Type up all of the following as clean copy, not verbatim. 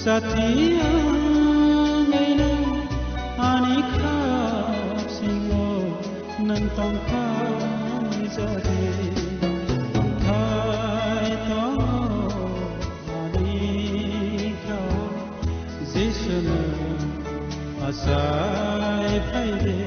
Satya Menu Anikap Singo Nantong Kai Zade Kai To Anikap Zishana Asai Paide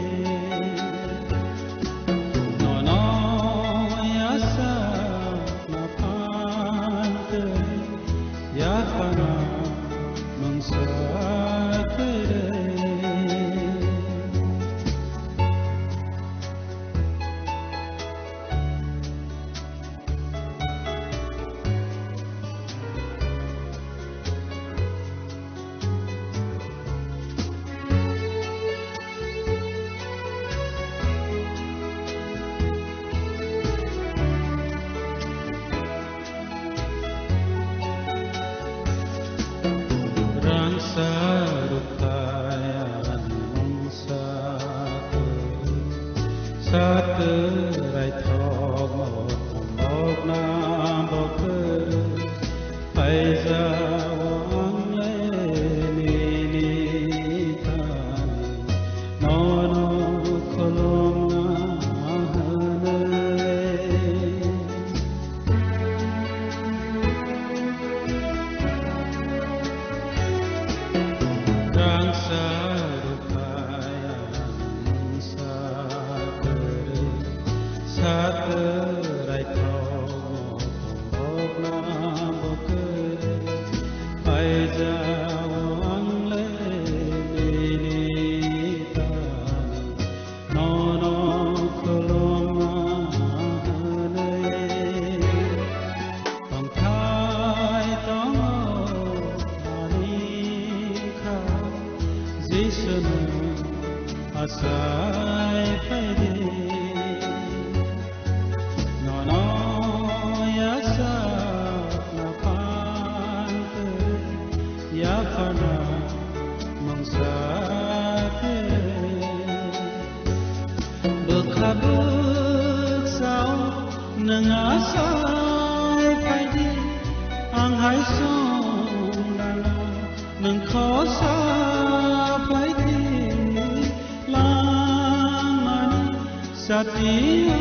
Satya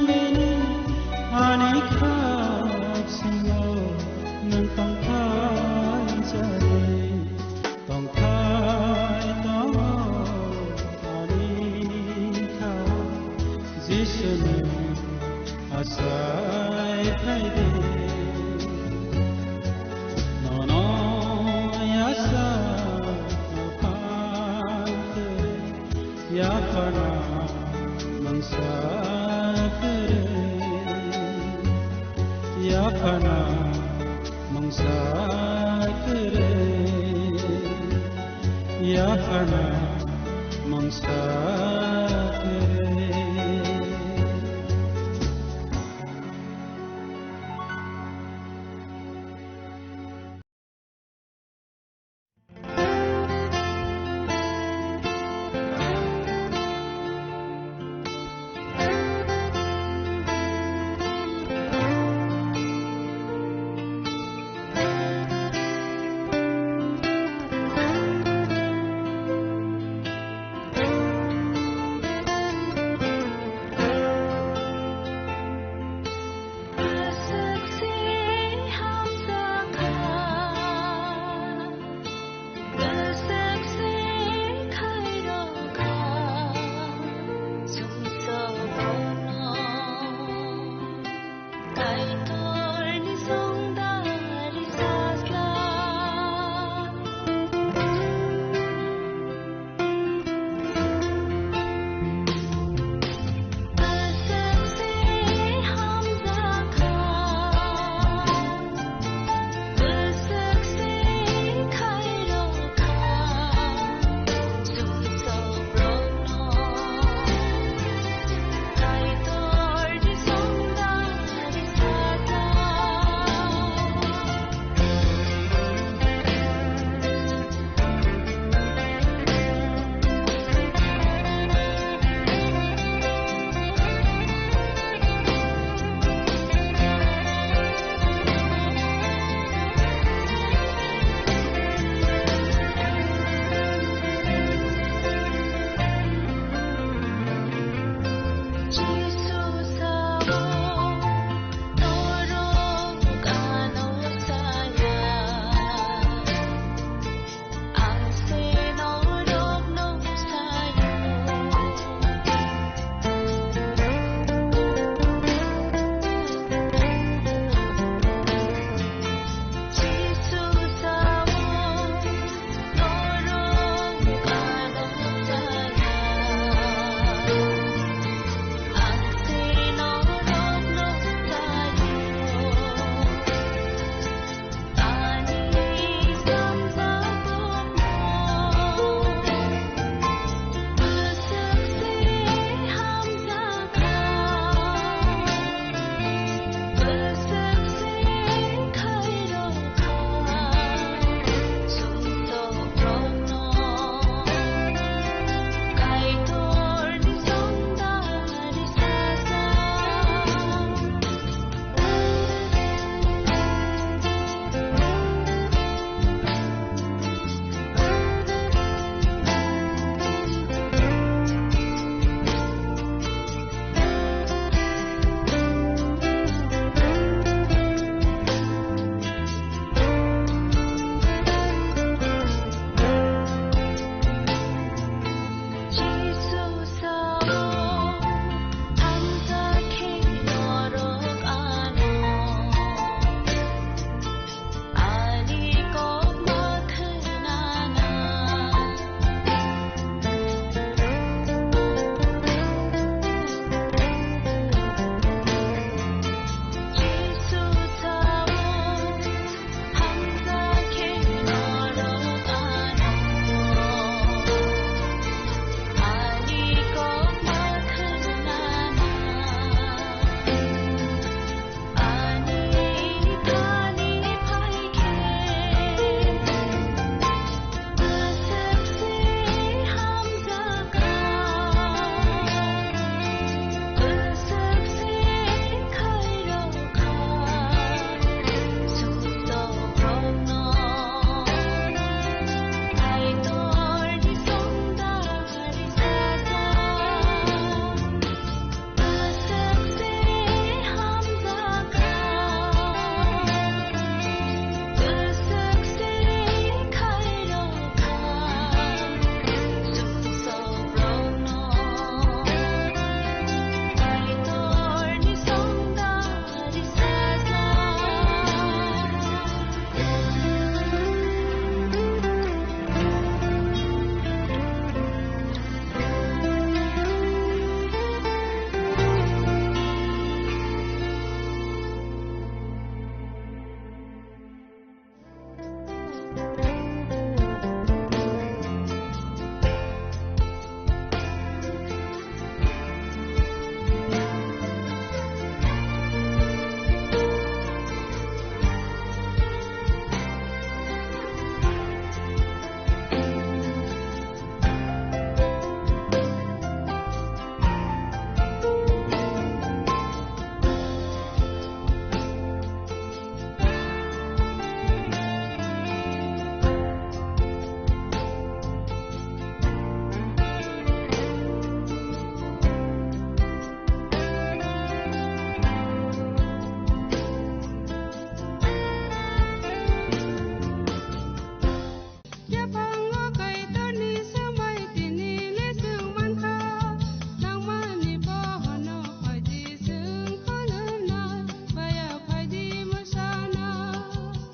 Menu Anikap Singo Nantong Kai Zade Tong Kai To Anikap Zishana Asai Paide No Yasa Napante Yapana Yapana Mangsakere Yapana Mangsakere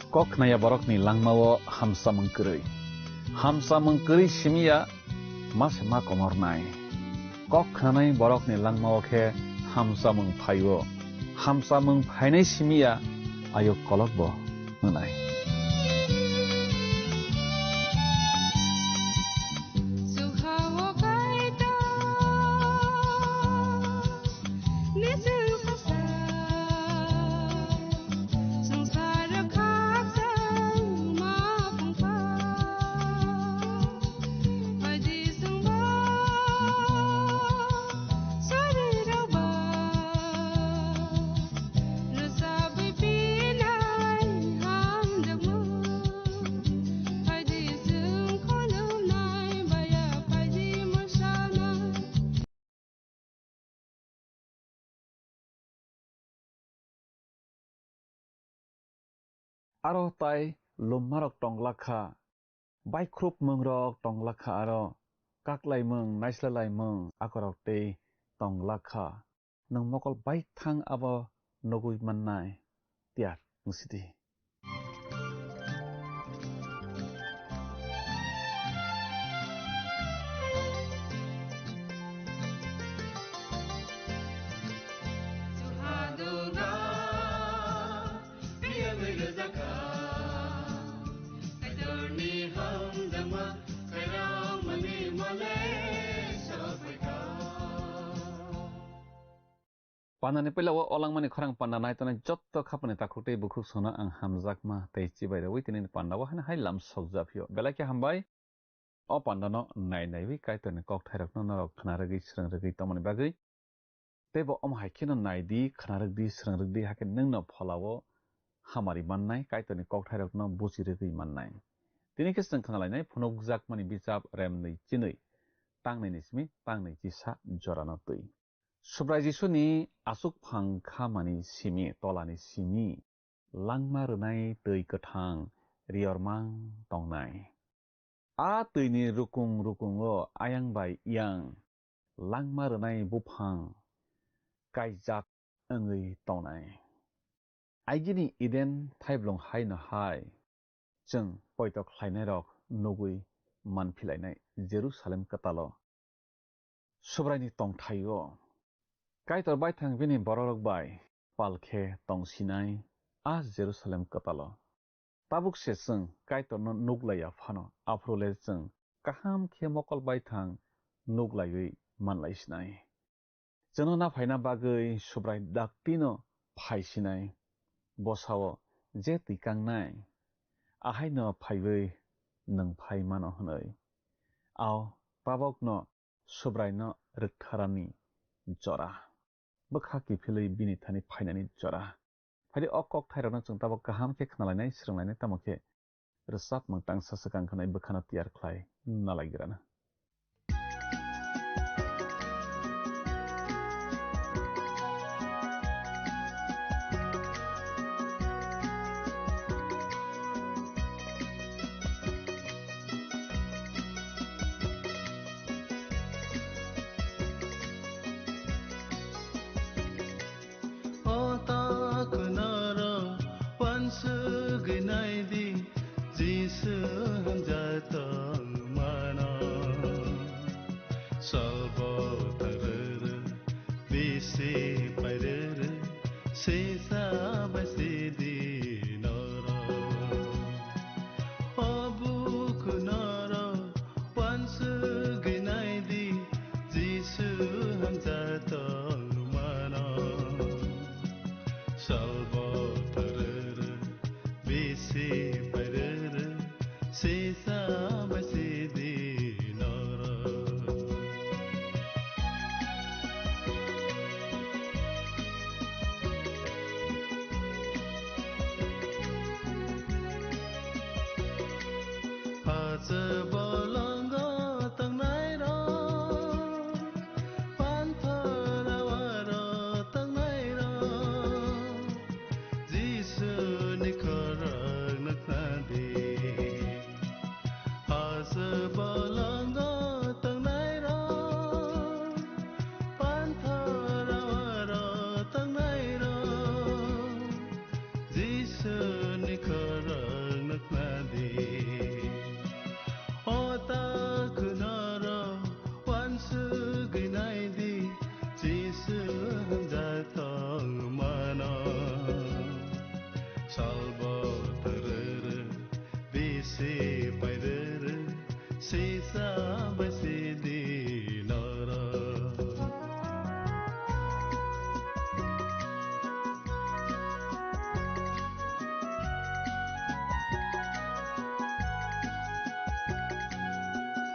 kok naya borok ni langmawo hamsa mengkeri simia mas ma komor nai kok khanai borok ni langmawo khe hamsa mengphainai simia ayo kolok bo nai aro tai lumarok tonglakha baikrup mungrok tonglakha aro kaklai mung naislalai mung akorok tei tonglakha nang mokol baik thang abo nogui mannai tiar musidi Panani pelawo olang mani khorang panda nai tone jotto khapani takhutei bukhuk sona ang hamjakma tei chibai rawi tini pandawo hana hai lam sogjapyo belai hambai o pandano nai naiwi kaitoni kok thairok no norok khnaragui srangragui tomani bagui tebo om haikino naidi khnaragdi srangragdi hake nungno pholawo hamari mannai kaitoni kok thairok no buchiragui mannai tini kisang khanalainai phunukjakmani bichap remni chinui tangnai nismi tangnai chisa jorano tui Subrai Jisuni asuk phang khamani simi tolani simi langma runai tui kathang riormang tongnai a tuini rukungo ayang bai yang langma runai buphang kaijak angui tongnai aigini iden thaiblong haino hai chung poitok khlainai rok nugui manphilainai Jerusalem katalo Subrai ni tongthaio Kaitor bai thang bini bororok bai palkhe tongsinai a Jerusalem katalo tabuk se chung kaitor no nuglaya phano afrole chung kaham khe mokol bai thang nuglaiwi manlaisinai jono na phaina bagui subrai daktino phaisinai bosao je tikangnai ahai no phaiwi nang phai mano hnoi ao tabok no subrai no rktharani jora Bukhaki philui bini thani phainani jora phai okok thairona chung tabok kaham khe khnalainai sranglainai tamokhe rsap mangtang sasakang khanai bukhana tiyar khlai nalaigirana जिसुनि खरं नखनादि ओता कुनारा wansu ginaidi जिसु जातं mana salva terere bisi paidere sisa basidi nara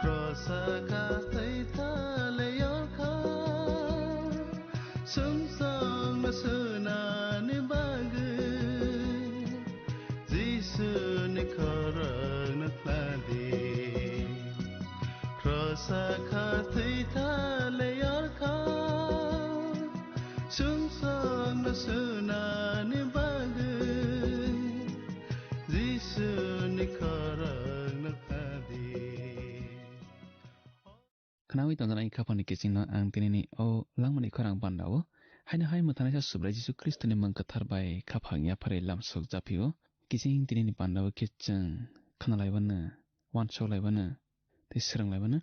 Krosaka taita leyoka sumsang masuna ni bagu Jisu ni karang nakladi Krosaka taita leyoka sumsang masuna ni bagu Jisu ni karang nakladi Kanawi tontonai kapani kecing ang tinini o langmani korang pandawo. Haina hai mutanasa subra Jisu Kristo ni mengkatarbai kapangya pare lam sok japio. Kecing tinini pandawo kecing kanalai wana, wansok lai wana, tisrang lai wana.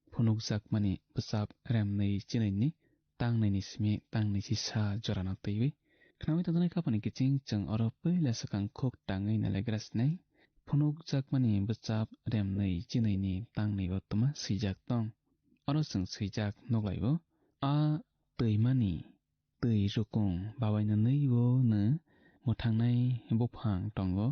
Punuk zak mani besap rem nei cinai ni, tang nei ni simi, tang nei sisa joranak taiwi. Kanawi tontonai kapani kecing ceng oro pela sekang kok tangai nalegras nei. Punuk zak mani besap rem nei cinai ni, tang nei otoma sijak tong. Oro seng sejak noglaibo a tui rukung bawai na neibo na mutangnai bopang tongo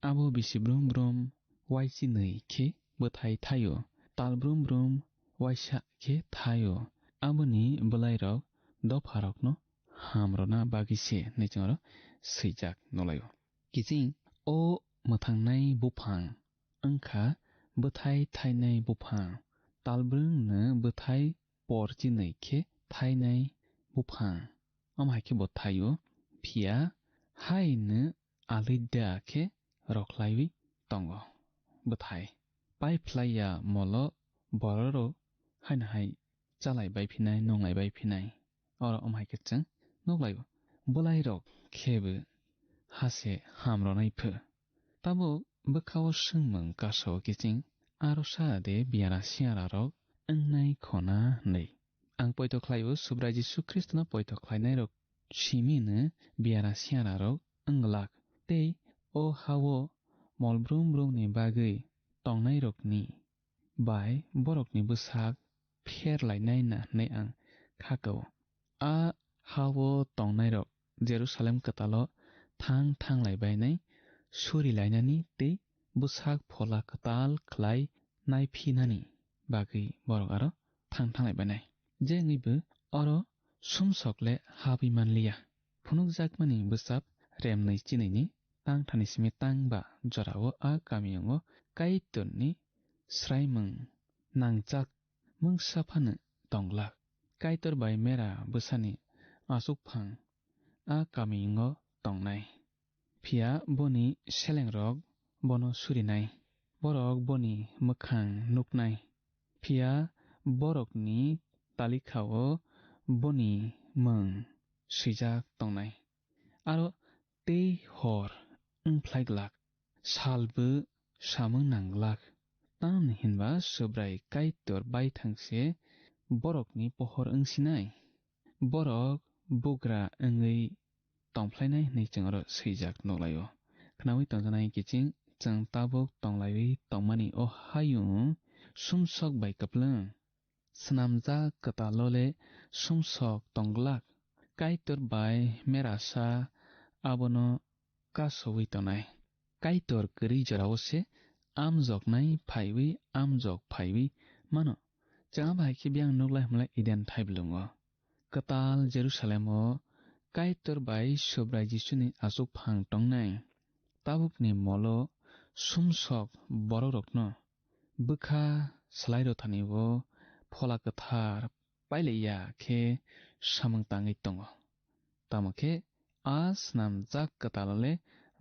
abo bisi brum brum waisi nei ke bothai thayo tal brum brum waisa ke thayo aboni belai rok dopharok no hamrona bagise nechoro sejak nolaibo kijing o mutangnai bopang angkha bothai thainai bopang talbrung na bothai porchi nei ke thainai bufang amhai ke bothayo phia hai na alida ke roklaiwi tongo bothai pai phlaya molo bororo haina hai chalai bai phinai nonglai bai phinai oro amhai ke chang noglaibo bolai rok khebe hase hamronai phe tabo bkhao singmang kaso kiching Arosa de biara siara rok angnai khona nei ang poito khlaibo subra Jisu Kristo na poito khlainai rok simi ne biara siara rok anglak te o hawo molbrum brum ni bagui tongnai rok ni bai borok ni busak pher lainai na nei ang khakao a hawo tongnai rok Jerusalem katalo thang lai bai nai suri lainani te busak phola katal khlai nai phinani bagui borok aro thang lai banai jengibu oro sumsokle habi manliya phunuk jakmani busap rem nei chinai ni tang thani simi tang ba jorao a kamiyongo kaitunni sraimung nangjak mungsaphane tonglak kaitor bai mera busani asukphang a kamiyongo tongnai phia boni selengrok bono surinai borok boni mukhang nuknai phia borokni talikao boni mung sijak tongnai aro te hor ungphlaiglak salbu samung nanglak tan hinba subrai kaitor bai thangse borokni pohor ungsinai borok bugra ungui tongphlainai nei chengaro sijak nolayo khnawi tongjanai kiching chang tabuk tonglaiwi tongmani o hayung sumsok bai kaplang snamja katalole sumsok tonglak kaitor bai merasa abono kasowi tonai kaitor kri jarawse amjoknai phaiwi mano changa bai ki byang nuklai mlai iden thaiblungo katal Jerusalemo kaitor bai subrai Jisuni asuk phang tongnai tabukni molo sumsok bororokno bukha slairo thanibo phola kathar paileya khe samung tangi tongo tamake as nam jak katalale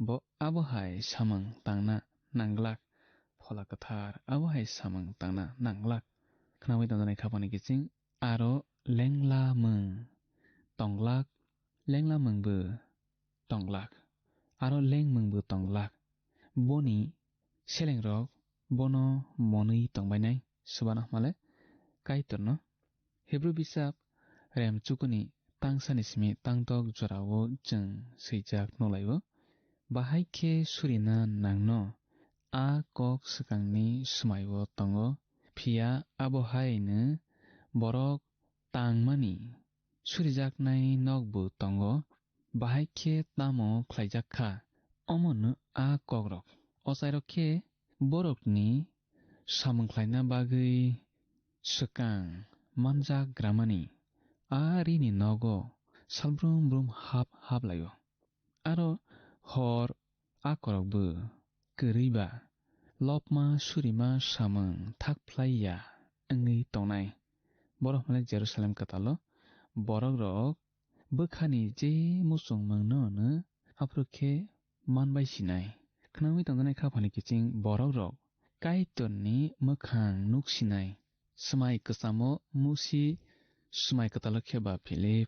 bo abohai samung tangna nanglak phola kathar abohai samung tangna nanglak khnawi tonjanai khapani kiching aro lengla mung tonglak lengla mungbu tonglak aro leng mungbo tonglak boni seleng rok bono monui tongbainai subana male kaitorno Hebrew bisap rem chukuni tangsani simi tangtok jorao jeng seijak nolaibo bahai khe surina nangno a kok swkangni sumaibo tongo phiya abo haino borok tangmani surijaknai nokbo tongo bahai khe tamo khlaijak kha omono a kokrok o chairok khe borokni samung khlaina bagui swkang manjak gramani a rini nogo salbrum brum hap laio aro hor a korokbo kwrüiba lopma surima samung thakplaiya wngwi tongnai borok male Jerusalem katalo borok rok bwkhani je muchung mungno no afro khe manbai sinai khwnangwi tongjanai khaphani kiching borok rok kaitorni mwkhang nuksinai smai kwchamo musi smai katalo kheba Philip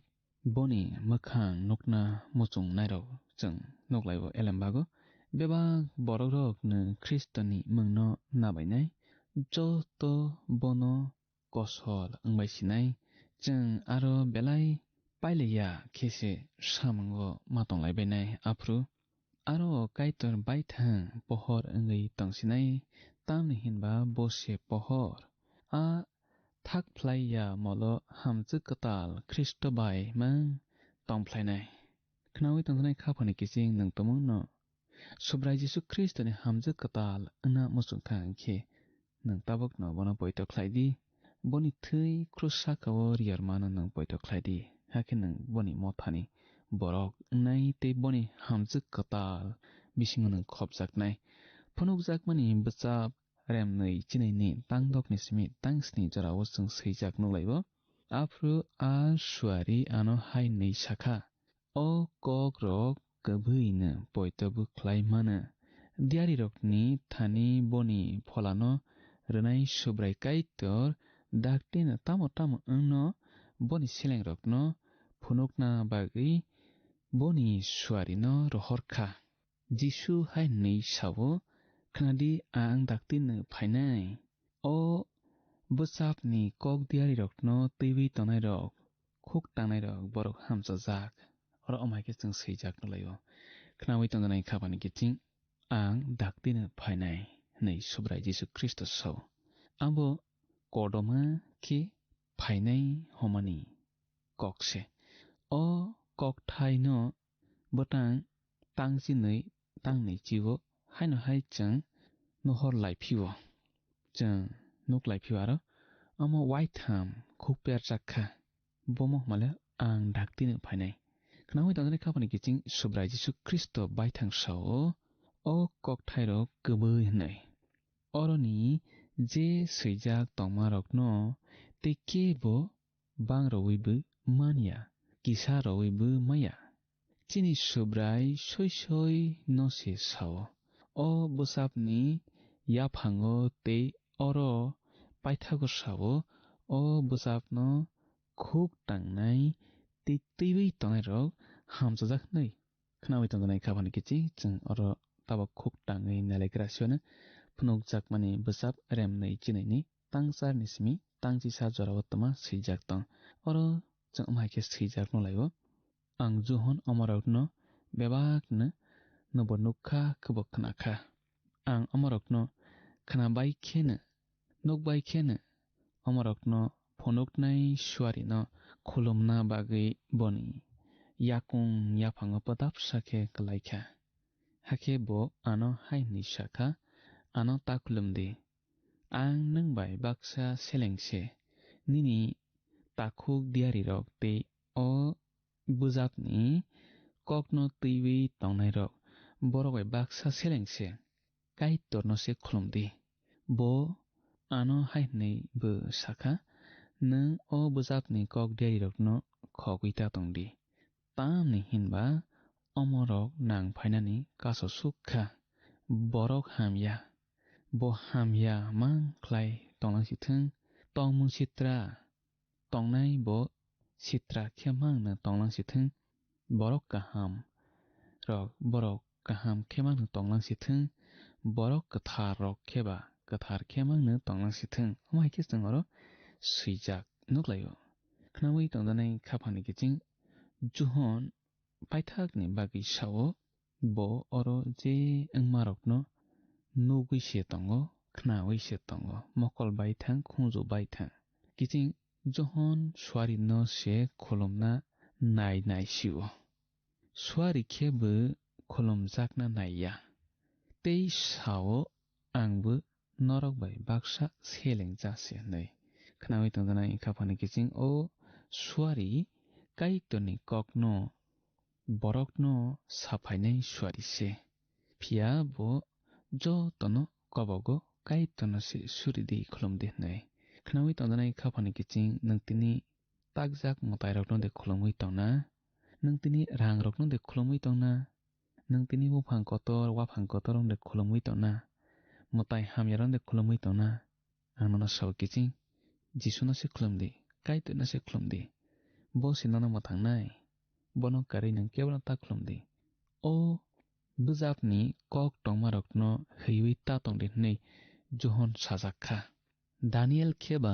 boni mwkhang nukna muchung nairok chung nuklaibo elambago bebak borok rok no Kristoni mungno nabainai joto bono kosol wngbai sinai chung aro belai pailaiya khese samungo matonglaibainai afro aro kaitor baithang pohor wngwi tongsinai tamni hinba bose pohor a thakplaiya molo hamjak katal Kristo bai mang tongphlainai khwnangwi tongjanai khaphani kiching nungtongmungno subrai Jesu Kristoni hamjak katal wngna muchungkha khe nung tabukno bono poito khlaidi boni thwi krus sakao riyarmano nung poito khlaidi hakhe nung boni mothani borok wngnai tei boni hamjak katal bisingo nung khopjaknai phunukjakmani bwchap remnwi chinaini tangdokni simi tangsni jorao chung swijak nuklaibo afro a suari ano hainwi sakha o kok rok kwbwino poito bwkhlai mano diari rokni thani boni pholano rwnai subrai kaitor daktino tamo wngno boni seleng rokno phunukna bagwi boni suarino rohorkha Jisu hainwi sao khnadi ang daktino phainai o bwchapni kok diari rokno twiwi tongnai rok khuk tangnai rok borok hamchajak oro omaike chung swijak nulaio khwnangwi tongjanai khaphani kiching ang daktino phainai nei subrai Jesu Kristo sao abo kodoma khe phainai homani kokse o kokthai no botang tangjinwi tangnwi jiwo haino hai chung nuhor laiphiwo chung nuklaiphiwo aro amo waitham khukperjakha bomo male ang daktino phainai khwnangwi tongjanai khaphani kiching subrai Jesu Kristo baithang sao o kokthai rok kwbwi hnai oroni je swijak tongmarokno tei kebo bangrowibo manya kisa rowibo maya chini subrai soi no se sao o bwchapni yaphango tei oro paithago sao o bwchapno khuk tangnai tei twiwi tongnai rok hamchajak hnai khwnangwi tongjanai khaphani kiching chung oro tabuk khuk tangwi nalaikra siwano phunukjakmani bwchap remnwi chinaini tangcharni simi tangchisa jorao toma swijak tong oro chung amhaike swijak nulaio ang juhon amorokno bebakno nubo nukha kebo khnakha ang amorokno khnabai kheno nukbai kheno amorokno phunuknai suarino khulumna bagwi boni yakung yaphango padapsa khe klaikha hakhe bo ano hainwi sakha ano takhulumdi ang nungbai baksa selengse nini takhuk diari rok tei o bwjapni kokno twiwi tongnai rok borok bai baksa selengse kaitorno se khulumdi bo ano hainwi bo sakha nung o bwjapni kok diari rokno khogwi ta tongdi tamni hinba omorok nangphainani kaso sukha borok hamya bo hamya mang khlai tonglangsithung tongmung sitra tongnai bo sitra khe mangno tonglangsithung borok kaham rok borok kaham khemang tonglang sithung borok kathar rok kheba kathar khemang tonglang sithung amai ke singoro suijak nuklayo khnawi tongdanai khapani kiching juhon paithak ni bagi sao bo oro je angmarok no nugui se tongo khnawi se tongo mokol baithang khungju baithang kiching johon swari no se kholomna nai siwo swari khebo kholomjakna naiya tei sao angbo norok bai baksa selengjase nei khnawi tongdanai khapani kiching o swari kaitoni kokno borokno saphainai swari se phia bo jo tono kobogo kaitono se suridi kholomde nei khnawi tongdanai khapani kiching nangtini takjak motai rokno de kholomui tongna nangtini rang rokno de kholomui tongna nangtini bufang kotor wafang kotor de kholomui tongna motai hamyaron de kholomui tongna angno saw kiching jisuna se kholomdi kaitona se kholomdi bo sinana motangnai bono kari nang kebra ta kholomdi o bujapni kok tongmarokno heiwi ta tongde nei johon sajakha Daniel kheba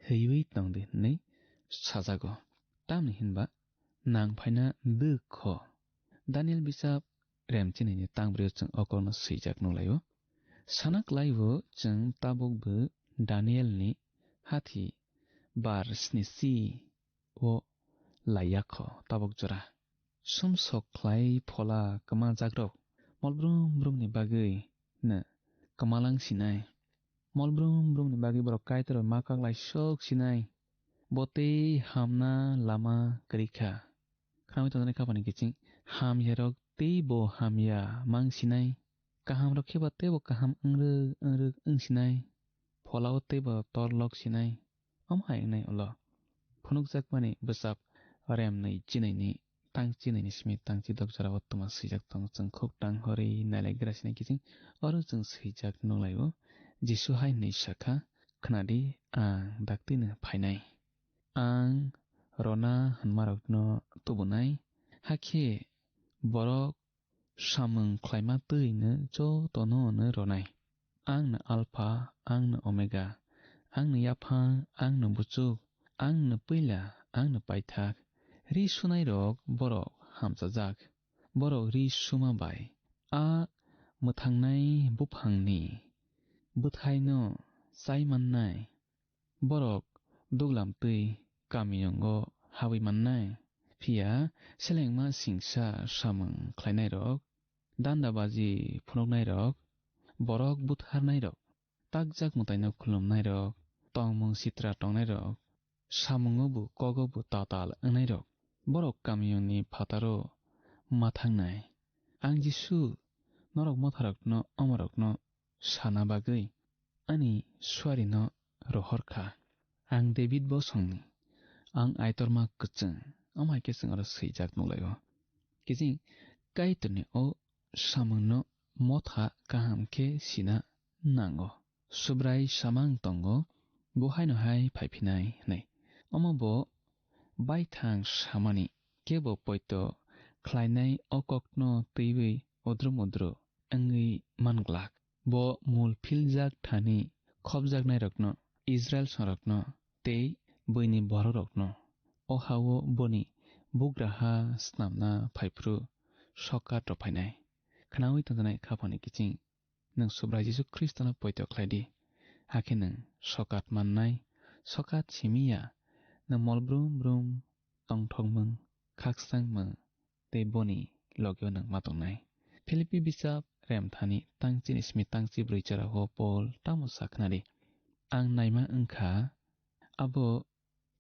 heiwi tongde nei sajago tamni hinba nangphaina dukho Daniel bisap remchini ni tangbrio chung okono sijak nulayo sanak laibo chung tabokbo Daniel ni hathi bar snisi o layakho tabok jora sumsok khlai phola kama jagrok molbrum ni bagui na kamalang sinai molbrum ni bagui borok kaitero makak lai sok sinai bote hamna lama karikha khami tondane khapani kiching ham yerok tei bo hamya mang sinai kaham rok kheba tebo kaham angruk sinai pholao tebo torlok sinai amhai nai ulo phunuk jakmani besap rem nei chinai ni tangchi nei smi tangchi dokjara ottoma sijak tong chung khok tang hori nalai grasini kiching oro chung sijak nolayo jisu hai nei shakha khnadi ang daktine phainai ang rona hanmarokno tubunai hakhe borok samung khlaima tuine jo tono ne ronai ang na alpha ang na omega ang na yapha ang na buchuk ang na puila ang na paithak ri sunai rok borok hamjajak borok ri suma bai a muthangnai buphangni buthaino chaimannai borok duglam tui kamiyongo hawi mannai phia selengma singsa samung khlainai rok dandabaji phunoknai rok borok butharnai rok takjak mutaino khulumnai rok tongmung sitra tongnai rok samungobu kogobu tatal angnai rok borok kamiyoni phataro mathangnai ang jisu norok motharokno amorokno sana bagui ani swarino rohorkha ang David bo songni ang aitorma kuchung amai kesung aro sijak nulayo kijing kaitoni o samungno motha kaham ke sina nango subrai samang tongo bohaino hai phaiphinai nei omobo baithang samani kebo poito khlainai okokno tuiwi odrumodru angui manglak bo mul philjak thani khobjaknai rokno Israel sorokno tei boini bororokno o hawo boni bugraha snamna phaipru sokat ropainai khnawi tongdanai khapani kiching nang subrai Jesu Kristona poito khlaidi hakhe nang sokat mannai sokat simiya nang molbrum tongthokmung khaksangmung tei boni logyo nang matongnai Philippi bisap remthani tangchini smi tangchi breichara ho Paul tamo saknari ang naima angkha abo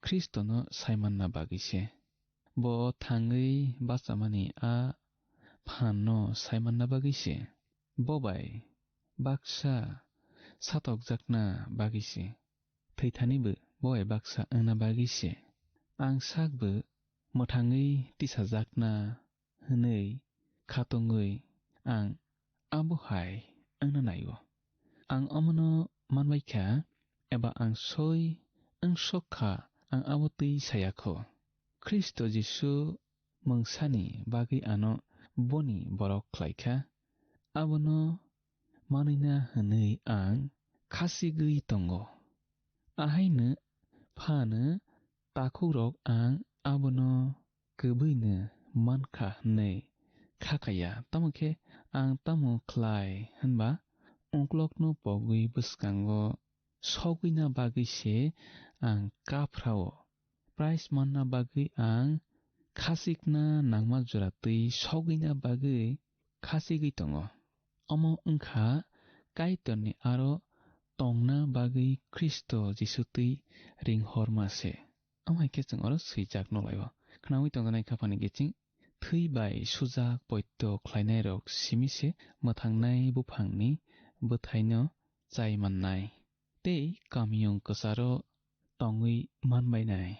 Kristono saimanna bagise bo thangui basamani a phanno saimanna bagise bobai baksa satokjakna bagise thaithanibo bobai baksa angna bagise ang sakbo mothangui tisajakna hwnui khatungui ang abohai angna nayo ang amono manbaikha eba ang soi ang sokha ang abotui sayakho Kristo Jesu mungsani bagi ano boni borok khlaikha abono manina hwnui ang khasigui tongo ahaino phano takhurok ang abono kbuino mankha hnei khakaya tamokhe ang tamo khlai hanba onklokno pogui bwskango sogwina bagui se ang kafrao price manna bagui ang khasikna nangma jora tui sogwina bagui khasigui tongo omo wngkha kaitorni aro tongna bagui Kristo Jisu tui ringhormase amhaike chung oro swijak nolaio khnawi tongjanai khapani giching theibai sujak poitto khlainai rok simise mwthangnai buphangni bwthaino chaimannai tei kamiyung kwcharo tongwi manbainai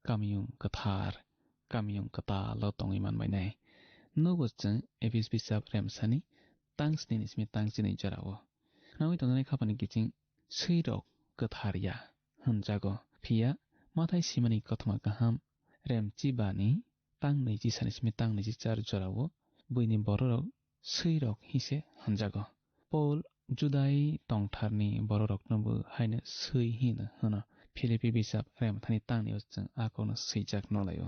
kamiyung kathar kamiyung katalo tongwi manbainai nogo chung Efes bisap remsani tangsni nismi tangchini jarao khnawi tongjanai khapani giching sweirok katharya hunjago phiya mathai simani kothoma kaham remchibani tangnei ji sanismi tangnei ji char jarao buini bororok sweirok hise hunjago Paul judai tongtharni bororoknobo haino swi hino hono Philippi bisap remthani tangnei chung akono swijak nolaio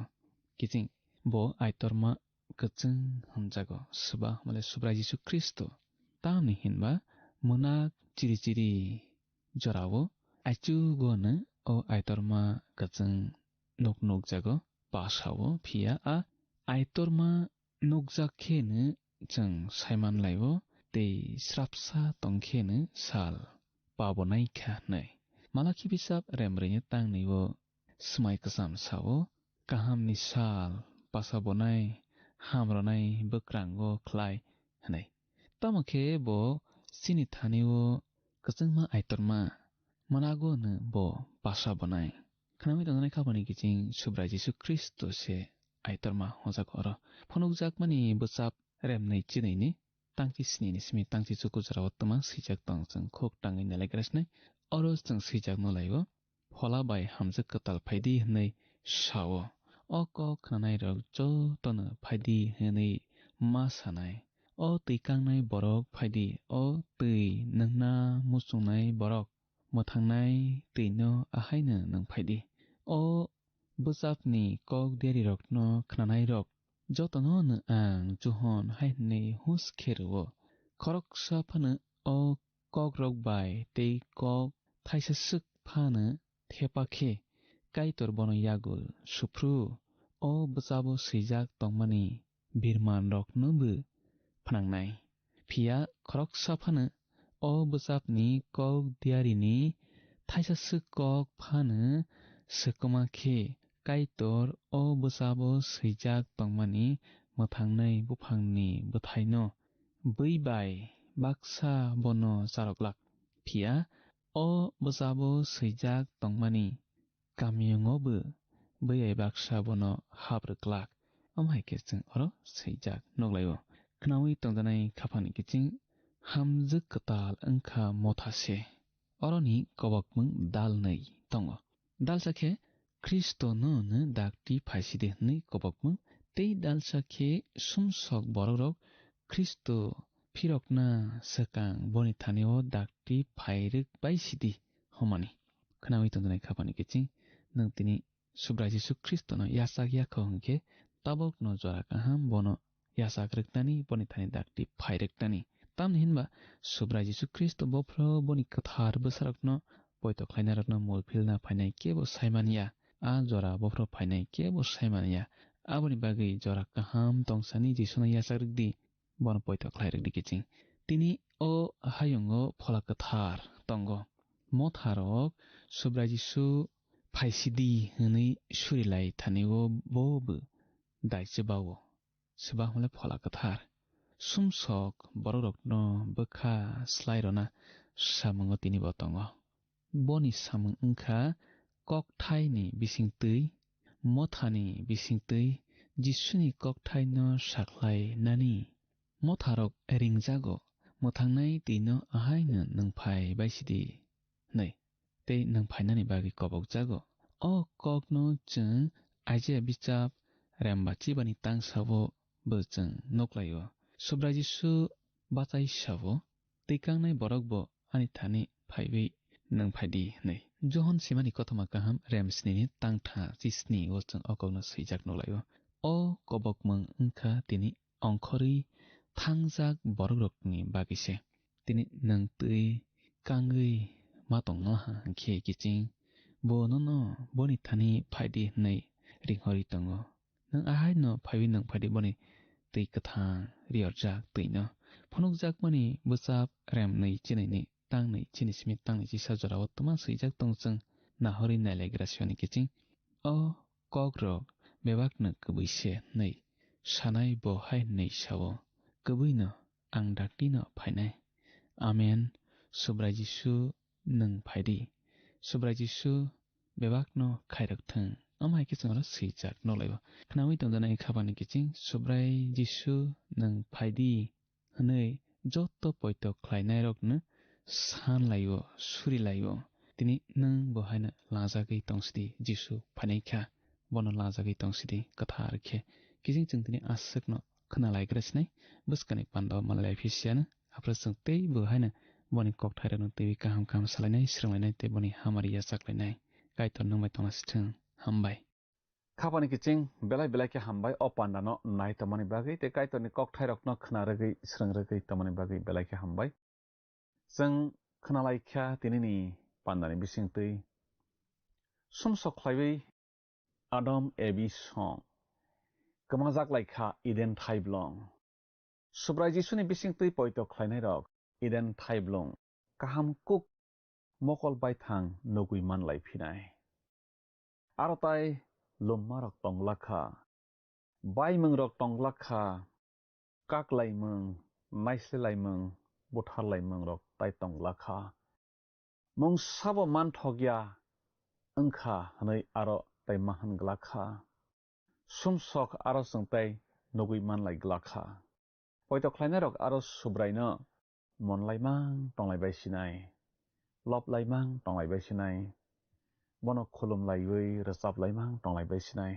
kiching bo aitorma kachung hunjago suba male subra Jisu Kristo tamni hinba munak chiri chiri jorao aichu gono o aitorma kachung nok jago pasao phiya a aitorma nokjakheno chung saiman laibo tei srapsa tongkheno sal pabonai kha nei malaki bisap remrine tangneibo smai kasam sao kahamni sal pasabonai hamronai bokrango khlai hanai tamokhe bo sini thanio kachungma aitorma manago no bo pasabonai khnami tongjanai khapani kiching subra Jisu Kristo se aitorma hojak oro phonokjak mani bwchap remnei chineini tangchi sini nismi tangchi chuku jaraw tama sijak tong chung khok tangai nalagrasnai oro chung sijak no laibo phola bai hamjak katal phaidi hnei sao o kok khnanai rok jo tono phaidi hnei ma sanai o teikangnai borok phaidi o tei nangna musungnai borok mothangnai teino ahaino nang phaidi o bwchapni kok deri rokno khnanai rok jotono no ang juhon hainei hus khero khoroksa phano o kok rok bai tei kok thaisa suk phano thepakhe kaitor bono yagul sufru o bwchabo swijak tongmani birman rok nobu phanangnai phiya khoroksa phano o bwchapni kok diarini thaisa suk kok phano sukoma khe kaitor o bwchabo swijak tongmani mwthangnai buphangni bwthaino bweibai baksa bono charoklak phiya o bwchabo swijak tongmani kamiyungobo bweibai baksa bono habrklak amhaike chung oro swijak noglaio khnawi tongjanai khapani kiching hamjuk katal wngkha mothase oroni kobokmung dalnei tongo dalsakhe Kristo no dakti phaiside hnei kobokmung tei dalsakhe sumsok borok Kristo phirokna sakang boni thanio dakti phairuk paisidi homani khnawi tongjanai khapani kiching nang tini subra Jisu Kristo no yasak yakho hongkhe tabok no jora kaham bono yasak ruknani boni thani dakti phairuknani tamni hinba subra Jisu Kristo bofro boni kathar bwsarokno poito khlainarokno molphilna phainai kebo saimania a jora bofro phainai kebo saimania aboni bagui jora kaham tongsani Jisu na yasak rukdi bono poito khlairukdi kiching tini o hayungo phola kathar tongo motharok subra Jisu phaisidi hnei surilai thanio bobu daijibao suba hole phola kathar sumsok borokno bokha slairona samungo tini botongo boni samung wngkha kokthai ni bisingtui mothani bisingtui Jisuni kokthai no saklai nani motharok ringjago mothangnai tino ahaino nangphai baisidi nei tei nangphainani bagi kobokjago o kokno chung Isaiah bichap rembachi bani tangsabo bo chang noklayo sobra jisu batai shavo tikang borok bo ani thani phaibi nang phaidi nei johon simani kothoma kaham remsni ni tangtha chisni o chang okogno sijak nolayo o kobok mang ungkha tini ongkhori thangjak borokrokni bagise tini nang tui kangui matongno ha khe kiching bo no boni thani phaidi nei ringhori tongo nang ahai no phaibi nang phaidi boni tui kathang riorjak tuino phonokjak mani bwchap rem nei chinai ni tang nei chini simi tang nei chisa jora tuma sijak tongchang nahori nailegrasioni kiching o kogrok bebak na kubuise nei sanai bo hai nei sawo kubuino ang dakti no phainai amen subra jisu nang phaidi subra jisu bebak no khairak thang amai kichangro sijak nolaibo khnawi tongjanai khabani kiching subrai jisu nang phaidi hanei joto poito khlainai rokno san laibo suri laibo tini nang bo haina lajagei tongsidi jisu phanai kha bono lajagei tongsidi kathar khe kijing chung tini asakno khna laikrasnai buskani pando malai phisiana aprasang tei bo haina boni kok thairano tewi kaham kam salainai sranglainai te boni hamariya saklainai kaitor nangbai tongasithang hambai Kapani kiching belai ke hambai o pandano nai tamani bagai te kaitor ni kok thairokno khna ragei srang ragei tamani bagai belai ke hambai jeng khna laikha tinini pandani bising tui sumsok khlaibai Adam Ebi song kamajak laikha Eden thaiblong subrai jisuni bising tui poito khlainai rok Eden thaiblong kaham kuk mokol bai thang nogui man laiphinai arotai lumma rok tonglakha baimung rok tonglakha kaklaimung naislelaimung butharlaimung rok tai tonglakha mung sabo man thogya ungkha hanai aro tai mahan glakha sumsok aro sungtai nogui man lai glakha poito khlainai rok aro subraino monlaimang tonglaibai sinai loplaimang tonglaibai sinai bono khulum laibai rachap laimang tonglaibai sinai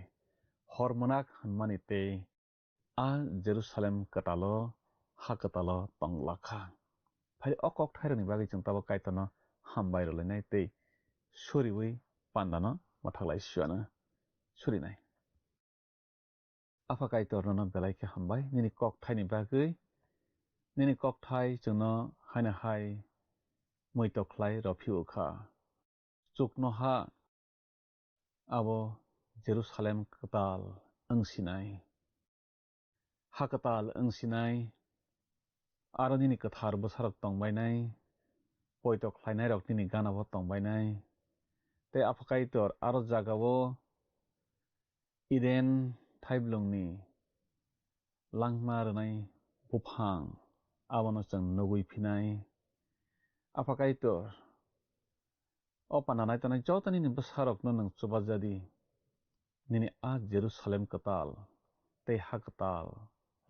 hormonak hanmani te a Jerusalem katalo ha katalo tonglakha phai okok thaironi bagi chung tabo kaitono hambai rolenai te suriwi pandano mathaklai suana surinai apa kaitor no belai ke hambai nini kok thaini bagi nini kok thai chungno haina hai muito khlai rofiukha chukno ha abo Jerusalem katal angsinai hakatal angsinai aro nini kathar bosarok tongbainai poito khlainai rok nini gana bo tongbainai te apakaitor aro jagao Eden thaiblongni langma rwnai buphang abono chung nugui phinai apakaitor o pananai tanai jotani ni bosarok no nang chubajadi nini a Jerusalem katal te hakatal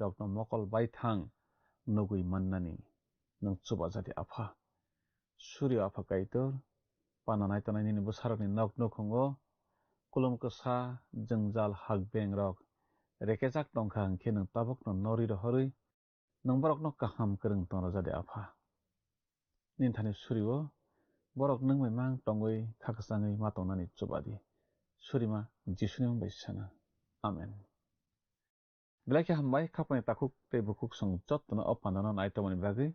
rokno mokol bai thang nugui mannani nang chubajadi apha suryo apha kaitor pananai tanai nini bosarokni nok nokhongo kulum kasa jengjal hakbeng rok rekejak tongkha hingkhe nang tabukno nori rohorui nang borokno kaham kwrung tongrojadi apha ninthani suryo borok nungmai mang tongoi khakchangui matongnani chubadi surima jisuni bai sana amen belai ke hambai khapani takuk te bukuk song jottono o pandano naitomani bagui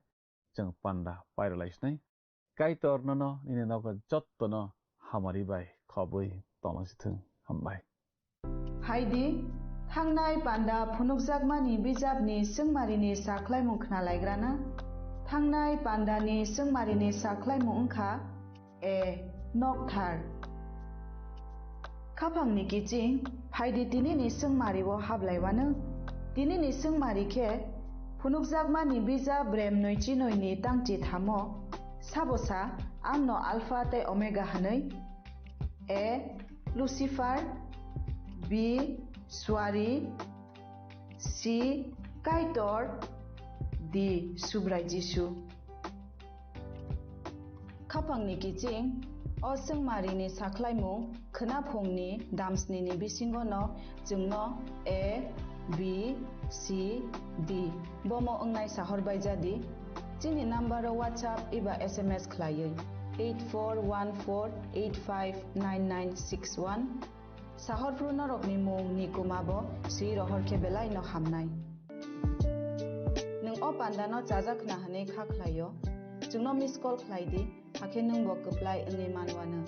jeng panda pairolaisnai kaitor nono nini nogo jottono hamari bai khobui tonglangsithung hambai haidi thangnai panda phunukjakmani bijapni sungmarini saklaimung khna laigrana thangnai pandani sungmarini saklaimung ungkha e nokthar khapangni kiching haidi tinini sungmari o hablaiwano tinini sungmari khe phunukjakmani bijap brem noichi noini tangchi thamo sabosa amno alpha tei omega hanoi a Lucifer b Swari c Kaitor d Subrai Jisu khapangni kiching o sungmarini saklaimung khnaphungni damsnini bisingo no jungno a b C D bomo ongnai sahor baijadi chini number WhatsApp iba SMS khlaiye 8414859961 sahor pruno rokni mung ni kumabo si rohor ke belai no hamnai nung o pandano chajak na hane kha khlayo jungno miss call khlaidi hake nung bo apply ngi manwana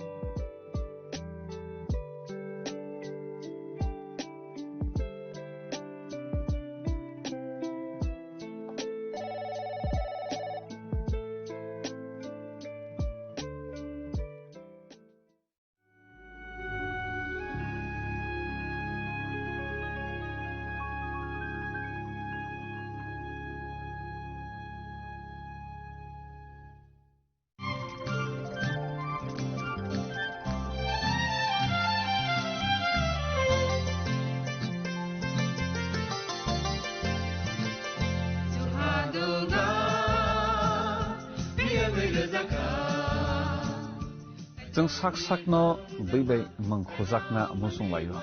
जों sak no बै mangkhojakna musung layo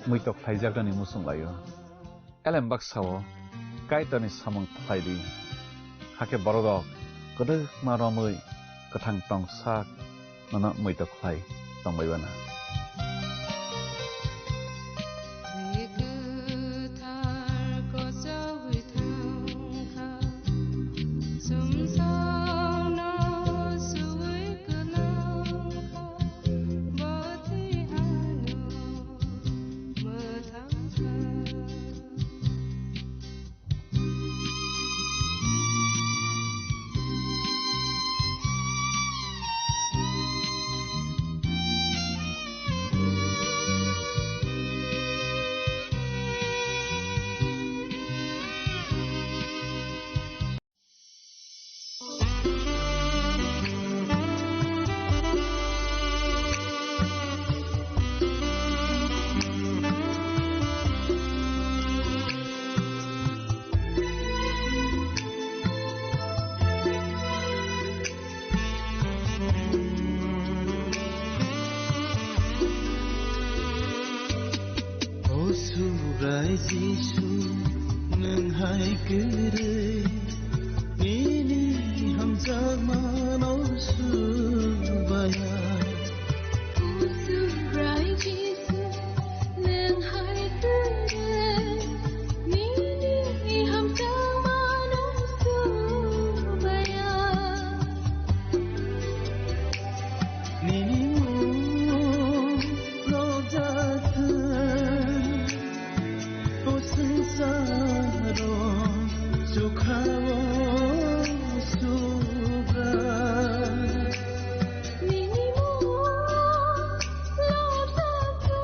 muitok thaijagani musung layo elem baksao kaitani samung thaidi hake borodok kodok maromui kathang tong sak nana muitok thai tongbaibana Jisu nang hai kere ini hamzah manau subaya Usurai Jisu nang hai kere ini hamzah manau subaya nini mo rojat Saro sukhawo subra nini mo lobsakho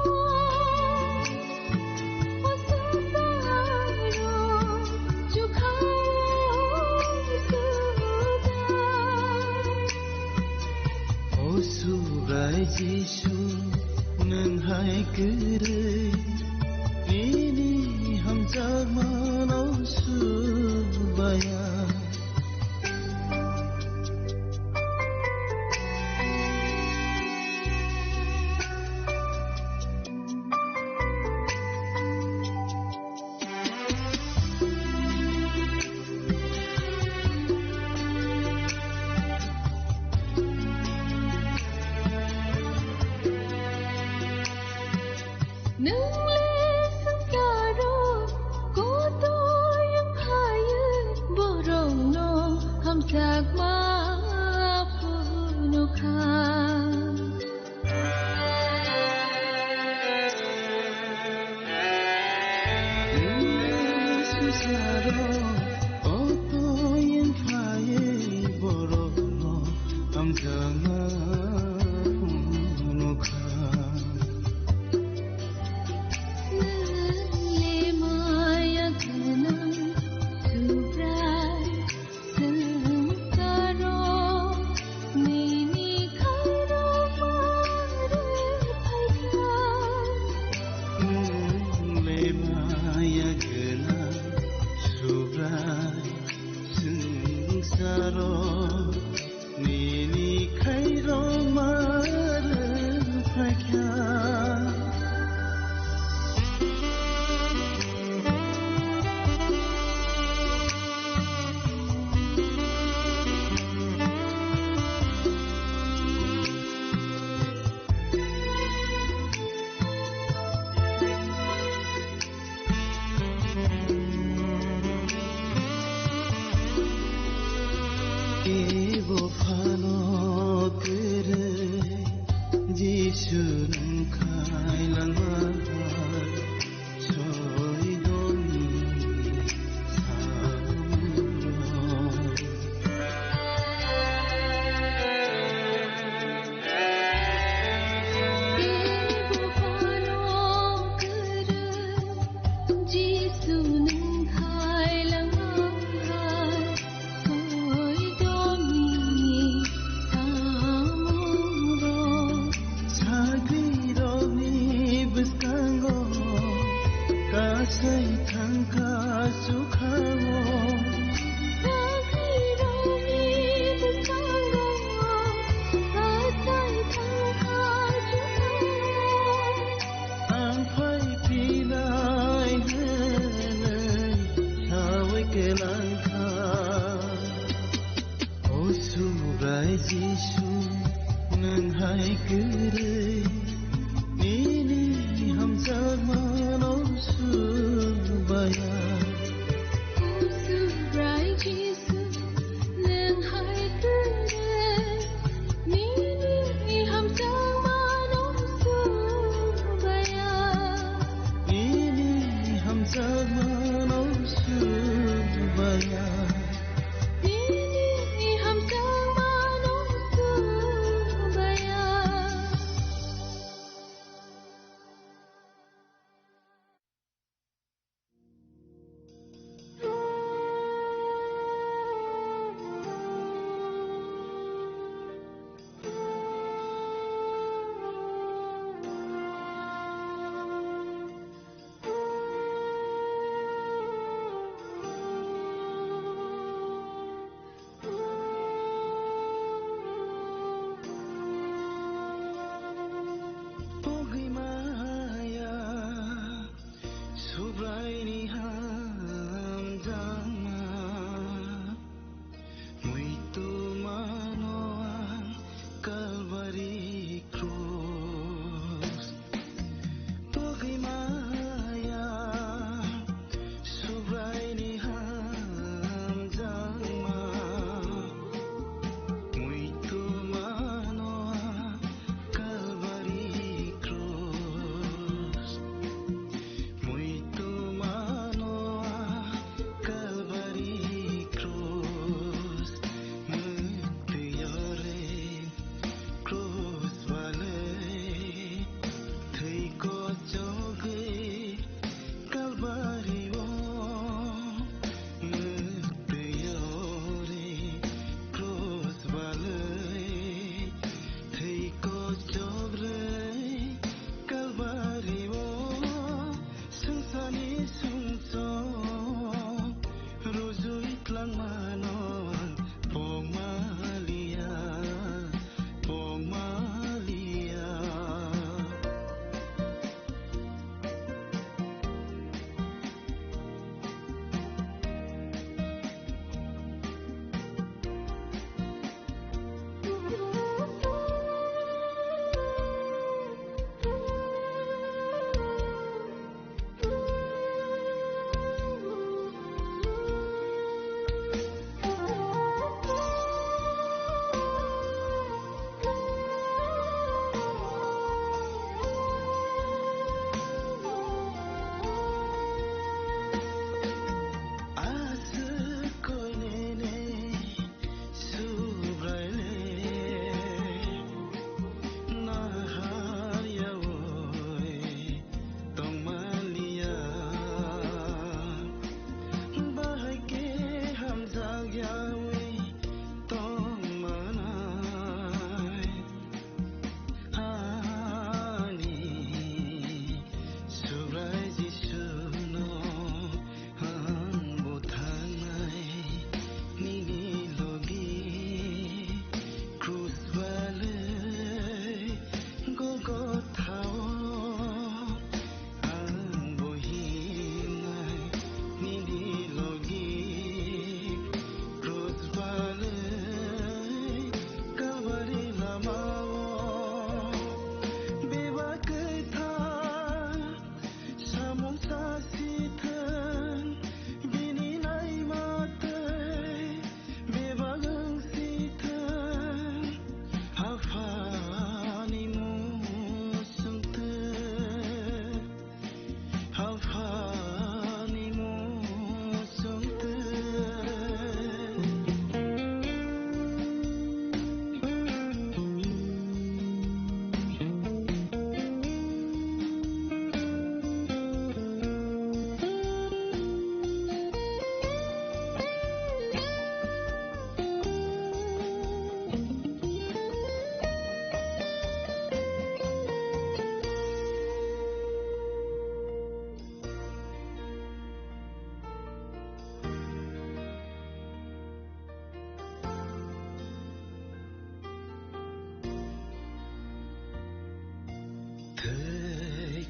osaro sukhawo subra Osurai Jisu nang hai kere ini hamzah manau subaya Kevo fano kere Jishu nangkai langmahar Soy doni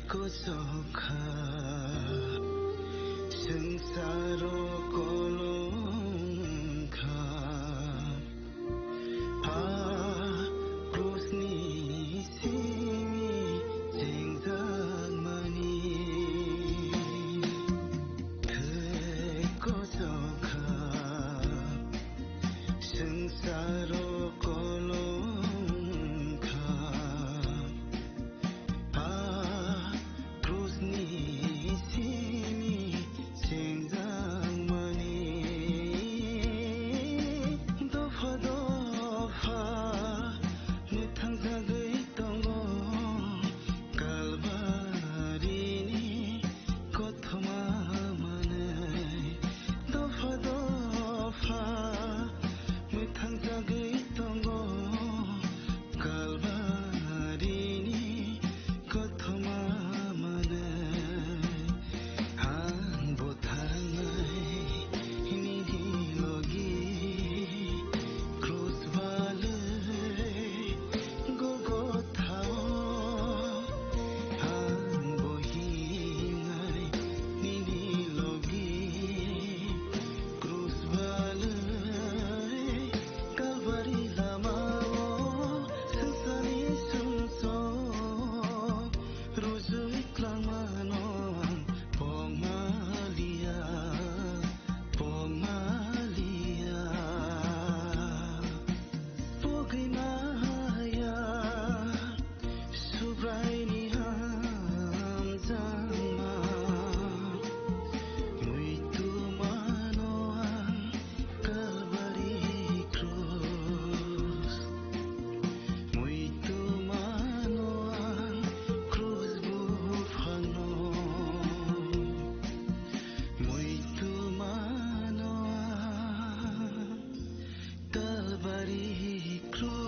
고소카 생사로 골롱카 아 크루스니 시미 생장마니 그 고소카 생사로 골롱카 아 크루스니 시미 생장마니 도파 도파 무탕사의 동고 갈바리니 고토마마네 도파 도파 무탕사의 동고 갈바리니 고토마마네 한보탕의 히니히로기 크로스발레 고고타오 한보히나이 니니로기 크로스발레 갈바리 라마오 산산이 숨소 로즈의 클라마노 뽕말리아 뽕말리아 포기나야 수브라이니 함장마 무이투마노한 갈바리 크루스 무이투마노한 크루스 부파노 무이투마노한 갈바리 크루스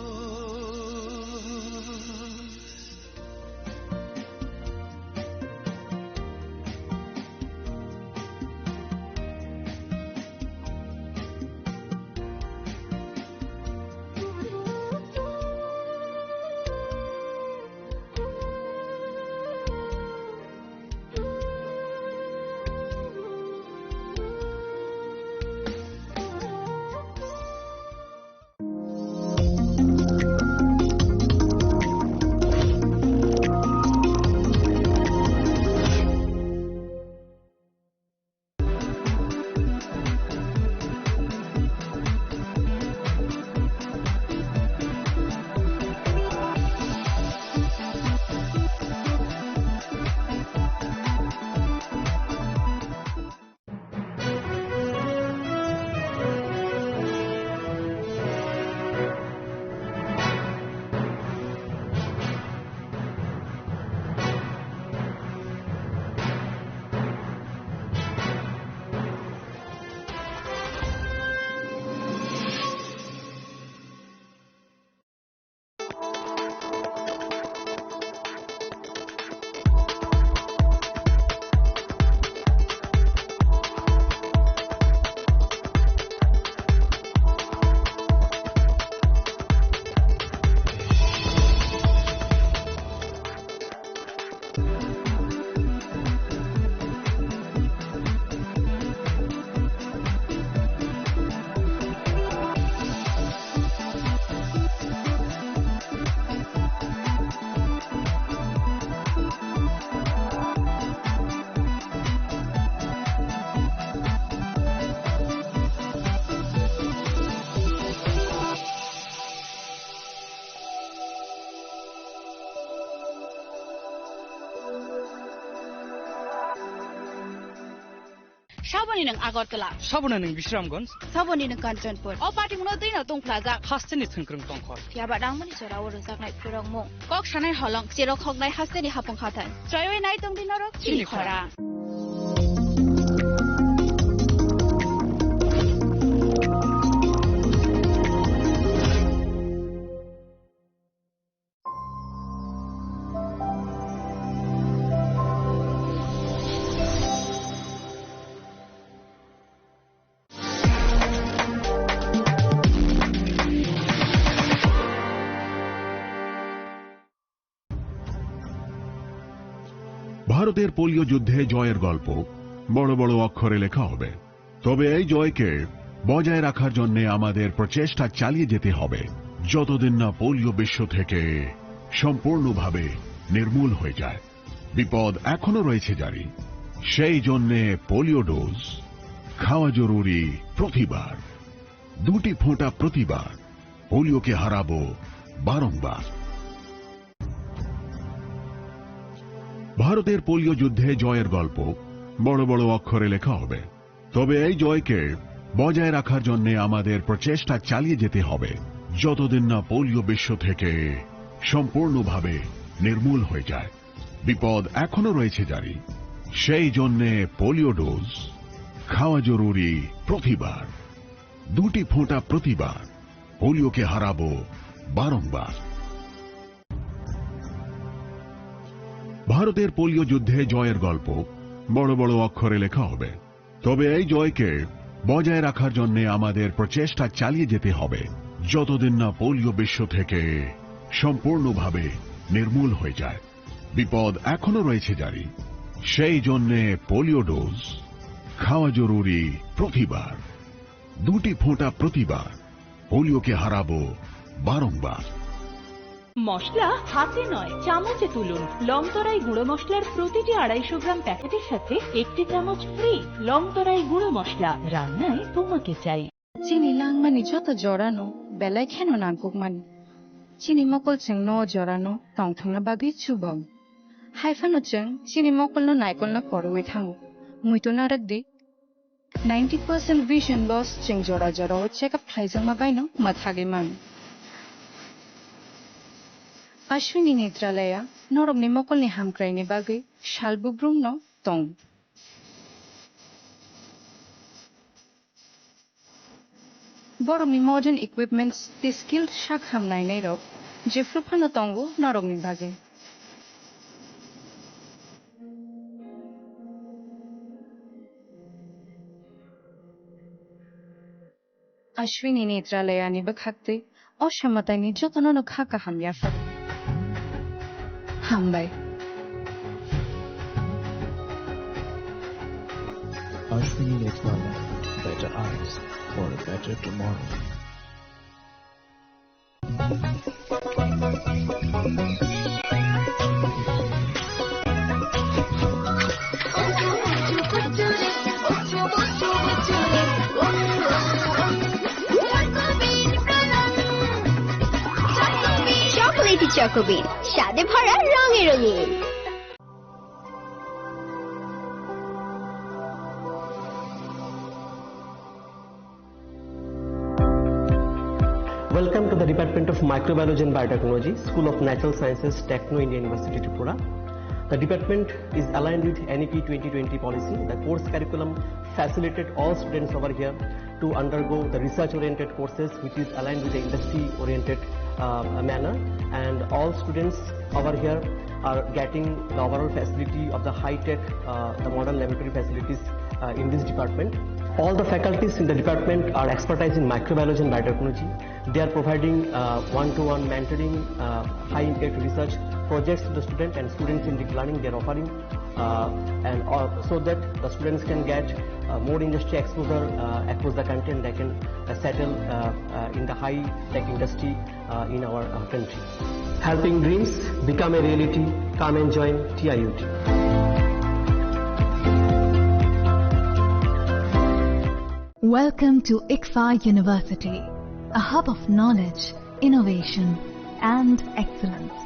Shabani ng Agartala, Sabuna ng Visramganj, Sabani ng Kanchanpur. O party mo na din na tong plaza. Haste ni Thangkrung Tongkhor. Yaba dang mani chora wala sak nai purong mo. Kok sanai holong siro khok nai haste ni hapong khatan. Troy nai tong dinarok chini khora. ভারতের polio যুদ্ধে জয়ের গল্প বড় বড় অক্ষরে লেখা হবে, তবে এই জয়কে বজায় রাখার জন্য আমাদের প্রচেষ্টা চালিয়ে যেতে হবে যতদিন না পোলিও বিশ্ব থেকে সম্পূর্ণভাবে নির্মূল হয়ে যায়। বিপদ এখনো রয়েছে জারি, সেই জন্য পোলিও ডোজ খাওয়া জরুরি প্রতিবার, 2টি ফোঁটা প্রতিবার। পোলিওকে হারাবো বারংবার। ভারতের পোলিও যুদ্ধে জয়ের গল্প বড় বড় অক্ষরে লেখা হবে, তবে এই জয়কে বজায় রাখার জন্য আমাদের প্রচেষ্টা চালিয়ে যেতে হবে যতদিন না পোলিও বিশ্ব থেকে সম্পূর্ণভাবে নির্মূল হয়ে যায়। বিপদ এখনো রয়েছে জারি, সেই জন্য পোলিও ডোজ খাওয়া জরুরি প্রতিবার, 2টি ফোঁটা প্রতিবার। পোলিওকে হারাবো বারংবার। ভারতের পোলিও যুদ্ধে জয়ের গল্প বড় বড় অক্ষরে লেখা হবে, তবে এই জয়কে বজায় রাখার জন্য আমাদের প্রচেষ্টা চালিয়ে যেতে হবে যতদিন না পোলিও বিশ্ব থেকে সম্পূর্ণভাবে নির্মূল হয়ে যায়। বিপদ এখনো রয়েছে জারি, সেই জন্য পোলিও ডোজ খাওয়া জরুরি প্রতিবার, 2টি ফোঁটা প্রতিবার। পোলিওকে হারাবো বারংবার। মশলা হাতে নয় চামচে তুলুন। লংতরাই গুঁড়ো মশলার প্রতিটি 250 গ্রাম প্যাকেটের সাথে 1টি চামচ ফ্রি। লংতরাই গুঁড়ো মশলা, রান্নায় তোমাকে চাই। চিনি লাংমানি যত জড়ানো বেলায় খেন নাগমানি চিনি মকল जों न जरानो तंथंना बागै चुबम हाइफानो जों चिनी मकलनो नायकलनो परवे थाङो मुइतो नारदि 90% vision loss जों जरा जरा चेकअप खालायजोंमा बायनो माथागे मान अश्विनी नेत्रालया नरमनि मकलनि हामक्रायनि बागै सालबुब्रुमनो तं Boromni modern equipments the skilled shakham nainero jefrupano tongo narogni bage Ashwini Netralaya ni bakhakte oshamatay ni jotono khaka hamya fa hambai Ashwini Netralaya, better eyes for a better tomorrow. Chocolatey choco bean স্বাদে ভরা রঙে রঙিন। Welcome to the Department of Microbiology and Biotechnology, School of Natural Sciences, Techno India University, Tripura. The department is aligned with NEP 2020 policy. The course curriculum facilitated all students over here to undergo the research-oriented courses, which is aligned with the industry-oriented manner. And all students over here are getting the overall facility of the high-tech, the modern laboratory facilities in this department. All the faculties in the department are expertise in microbiology and biotechnology. They are providing one-to-one mentoring, high-impact research projects to the student and students in deep learning. They are offering so that the students can get more industry exposure across the country, and they can settle in the high-tech industry in our country. Helping dreams become a reality. Come and join TIUT. Welcome to ICFA University, a hub of knowledge, innovation, and excellence.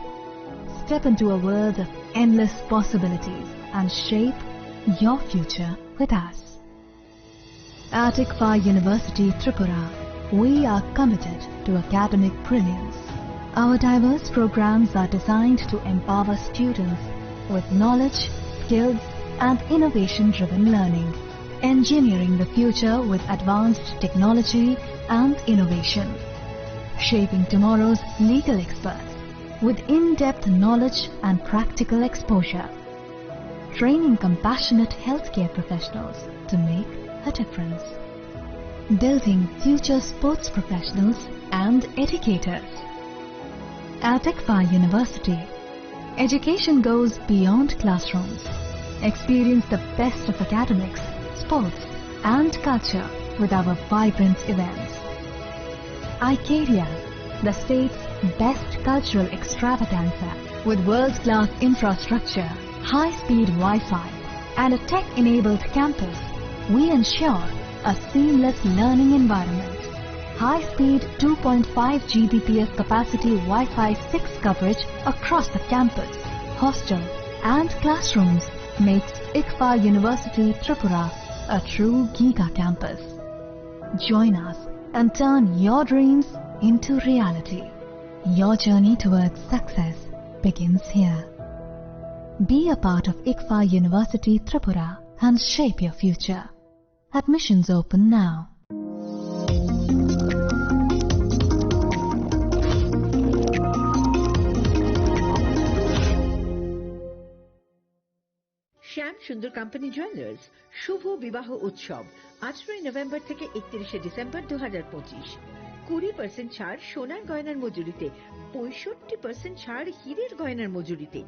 Step into a world of endless possibilities and shape your future with us. At ICFA University, Tripura, we are committed to academic brilliance. Our diverse programs are designed to empower students with knowledge, skills, and innovation-driven learning. Engineering the future with advanced technology and innovation. Shaping tomorrow's legal experts with in-depth knowledge and practical exposure. Training compassionate healthcare professionals to make a difference. Building future sports professionals and educators. At ICFA University, education goes beyond classrooms experience the best of academics, sports, and culture with our vibrant events. Icaria, the state's best cultural extravaganza, with world-class infrastructure, high-speed Wi-Fi, and a tech-enabled campus, we ensure a seamless learning environment. High-speed 2.5 Gbps capacity Wi-Fi 6 coverage across the campus, hostel, and classrooms makes ICFA University Tripura a true Giga campus. Join us and turn your dreams into reality. Your journey towards success begins here. Be a part of ICFA University Tripura and shape your future. Admissions open now. শ্যাম সুন্দর company jewellers শুভ বিবাহ উৎসব 18 November থেকে 31 December 2025। 20% ছাড় সোনার গয়নার মজুরিতে, 65% ছাড় হীরের গয়নার মজুরিতে,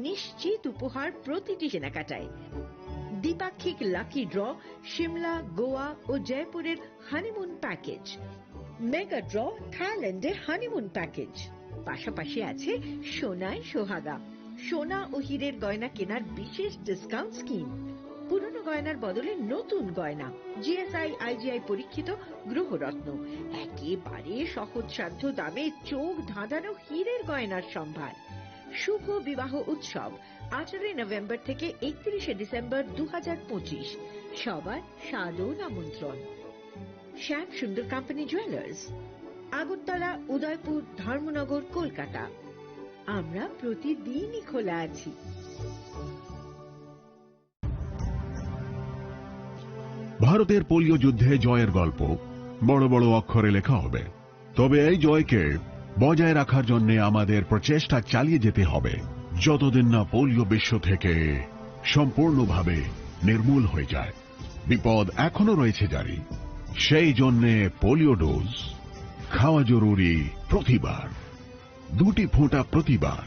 নিশ্চিত উপহার প্রতিটি কেনাকাটায়। দ্বিপাক্ষিক লাকি ড্র, শিমলা, গোয়া ও জয়পুরের হানিমুন প্যাকেজ, মেগা ড্র থাইল্যান্ডে হানিমুন প্যাকেজ। পাশাপাশি আছে সোনায় সোহাগা, সোনা ও হীরের গয়না কেনার বিশেষ ডিসকাউন্ট স্কিম। পুরনো গয়নার বদলে নতুন গয়না, জিএসআই আইজিআই পরীক্ষিত গ্রহরত্ন, একেবারে সহজসাধ্য দামে চোখ ধাঁধানো হীরের গয়নার সম্ভার। শুভ বিবাহ উৎসব 18 নভেম্বর থেকে 31 ডিসেম্বর 2025। সবার সাদর আমন্ত্রণ। শ্যাম সুন্দর কোম্পানি জুয়েলার্স, আগরতলা, উদয়পুর, ধর্মনগর, কলকাতা। আমরা প্রতিদিনই খোলা আছি। ভারতের পোলিও যুদ্ধে জয়ের গল্প বড় বড় অক্ষরে লেখা হবে, তবে এই জয়কে বজায় রাখার জন্য আমাদের প্রচেষ্টা চালিয়ে যেতে হবে যতদিন না পোলিও বিশ্ব থেকে সম্পূর্ণভাবে নির্মূল হয়ে যায়। বিপদ এখনো রয়েছে জারি, সেই জন্যে পোলিও ডোজ খাওয়া জরুরি প্রতিবার। 2টি ফোঁটা প্রতিবার,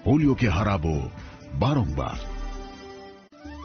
পোলিওকে হারাবো বারংবার।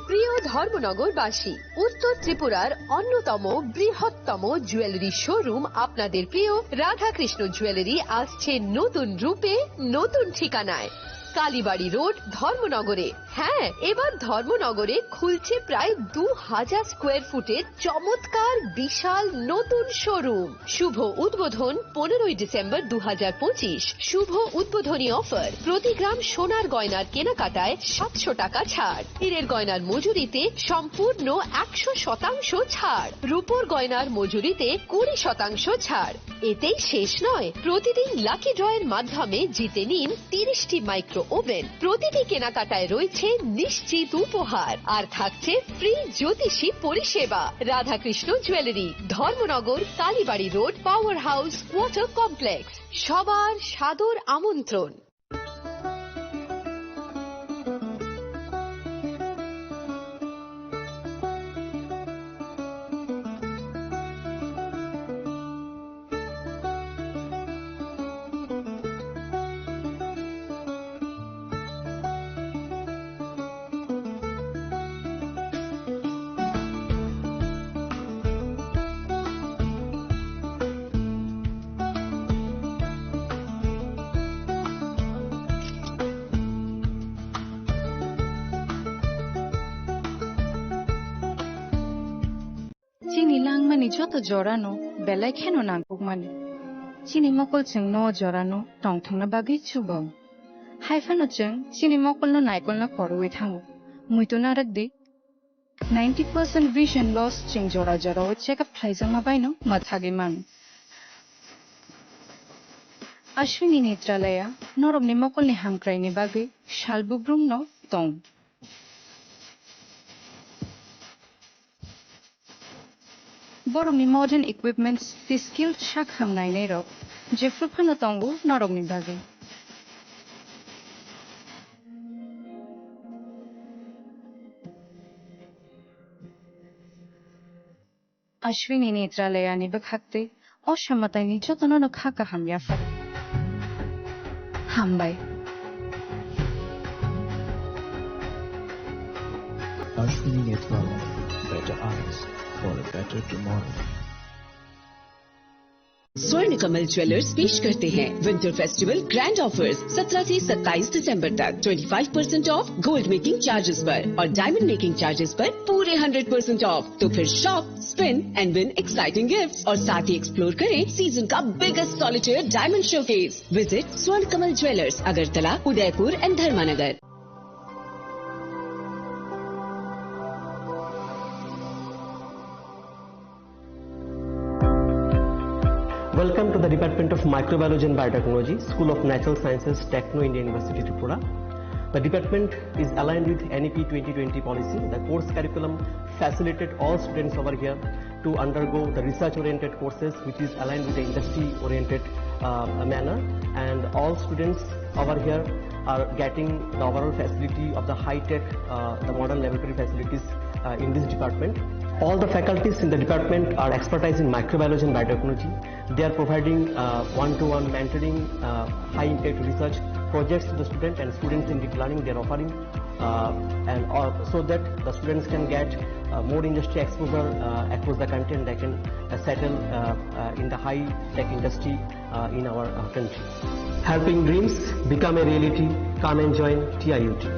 প্রিয় ধর্মনগরবাসী, উত্তর ত্রিপুরার অন্যতম বৃহত্তম জুয়েলারি শোরুম আপনাদের প্রিয় রাধাকৃষ্ণ জুয়েলারি আসছে নতুন রূপে, নতুন ঠিকানায়, কালীবাড়ি রোড, ধর্মনগরে। হ্যাঁ, এবার ধর্মনগরে খুলছে প্রায় 2000 স্কোয়ার ফুটের চমৎকার বিশাল নতুন শোরুম। শুভ উদ্বোধন 15 ডিসেম্বর 2025। শুভ উদ্বোধনী অফার, প্রতি গ্রাম সোনার গয়নার কেনাকাটায় 700 টাকা ছাড়, হীরের গয়নার মজুরিতে সম্পূর্ণ 100% ছাড়, রূপোর গয়নার মজুরিতে 20% ছাড়। এতেই শেষ নয়, প্রতিদিন লাকি ড্রয়ের মাধ্যমে জিতে নিন 30টি মাইক্রো ওভেন। প্রতিটি কেনাকাটায় রয়েছে নিশ্চিত উপহার, আর থাকছে ফ্রি জ্যোতিষী পরিষেবা। Radhakrishna jewellery, Dharmanagar, Kalibari road, power house, water complex. সবার সাদর আমন্ত্রণ। চিনি লাংমানি যত জড়ানো বেলায় খেনো নাংকুক মানে চিনি মকল जों न जरानो टंथंना बागै चुबं हाइफानो जों चिनि मकलनो नायकलनो खरवे थाङो मुइतो नारकदि 90% vision loss जों जरा जरा चेकअप खालायजों माबायनो माथागे मान अश्विनी नेत्रालया नरमनि मकलनि हांक्रायनि बागै शालबुब्रुमनो दं Boromni modern equipments the skilled shakham nainero jefru phano tongo norogni bage Ashwini Netralaya ni bakhakte oshamatani jotono khaka hamya fa hambai Ashwini Netwala, better eyes for a better tomorrow. स्वर्ण Kamal jewellers पेश करते हैं winter festival grand offers 17 से 27 दिसंबर तक 25% of gold making charges पर और diamond making charges पर पूरे 100% ऑफ। तो फिर shop, spin and win exciting gifts और साथ ही एक्सप्लोर करें सीजन का biggest solitaire diamond showcase. Visit Swarna Kamal jewellers, Agartala, Udaipur and Dharmanagar. Welcome to the Department of Microbiology and Biotechnology, School of Natural Sciences, Techno India University, Tripura. The department is aligned with NEP 2020 policy. The course curriculum facilitated all students over here to undergo the research-oriented courses, which is aligned with the industry-oriented manner. And all students over here are getting the overall facility of the high-tech, the modern laboratory facilities in this department. All the faculties in the department are expertise in microbiology and biotechnology. They are providing one-to-one mentoring, high-impact research projects to the students, and students in deep learning they are offering, so that the students can get more industry exposure across the country, and they can settle in the high-tech industry in our country. Helping dreams become a reality. Come and join TIUT.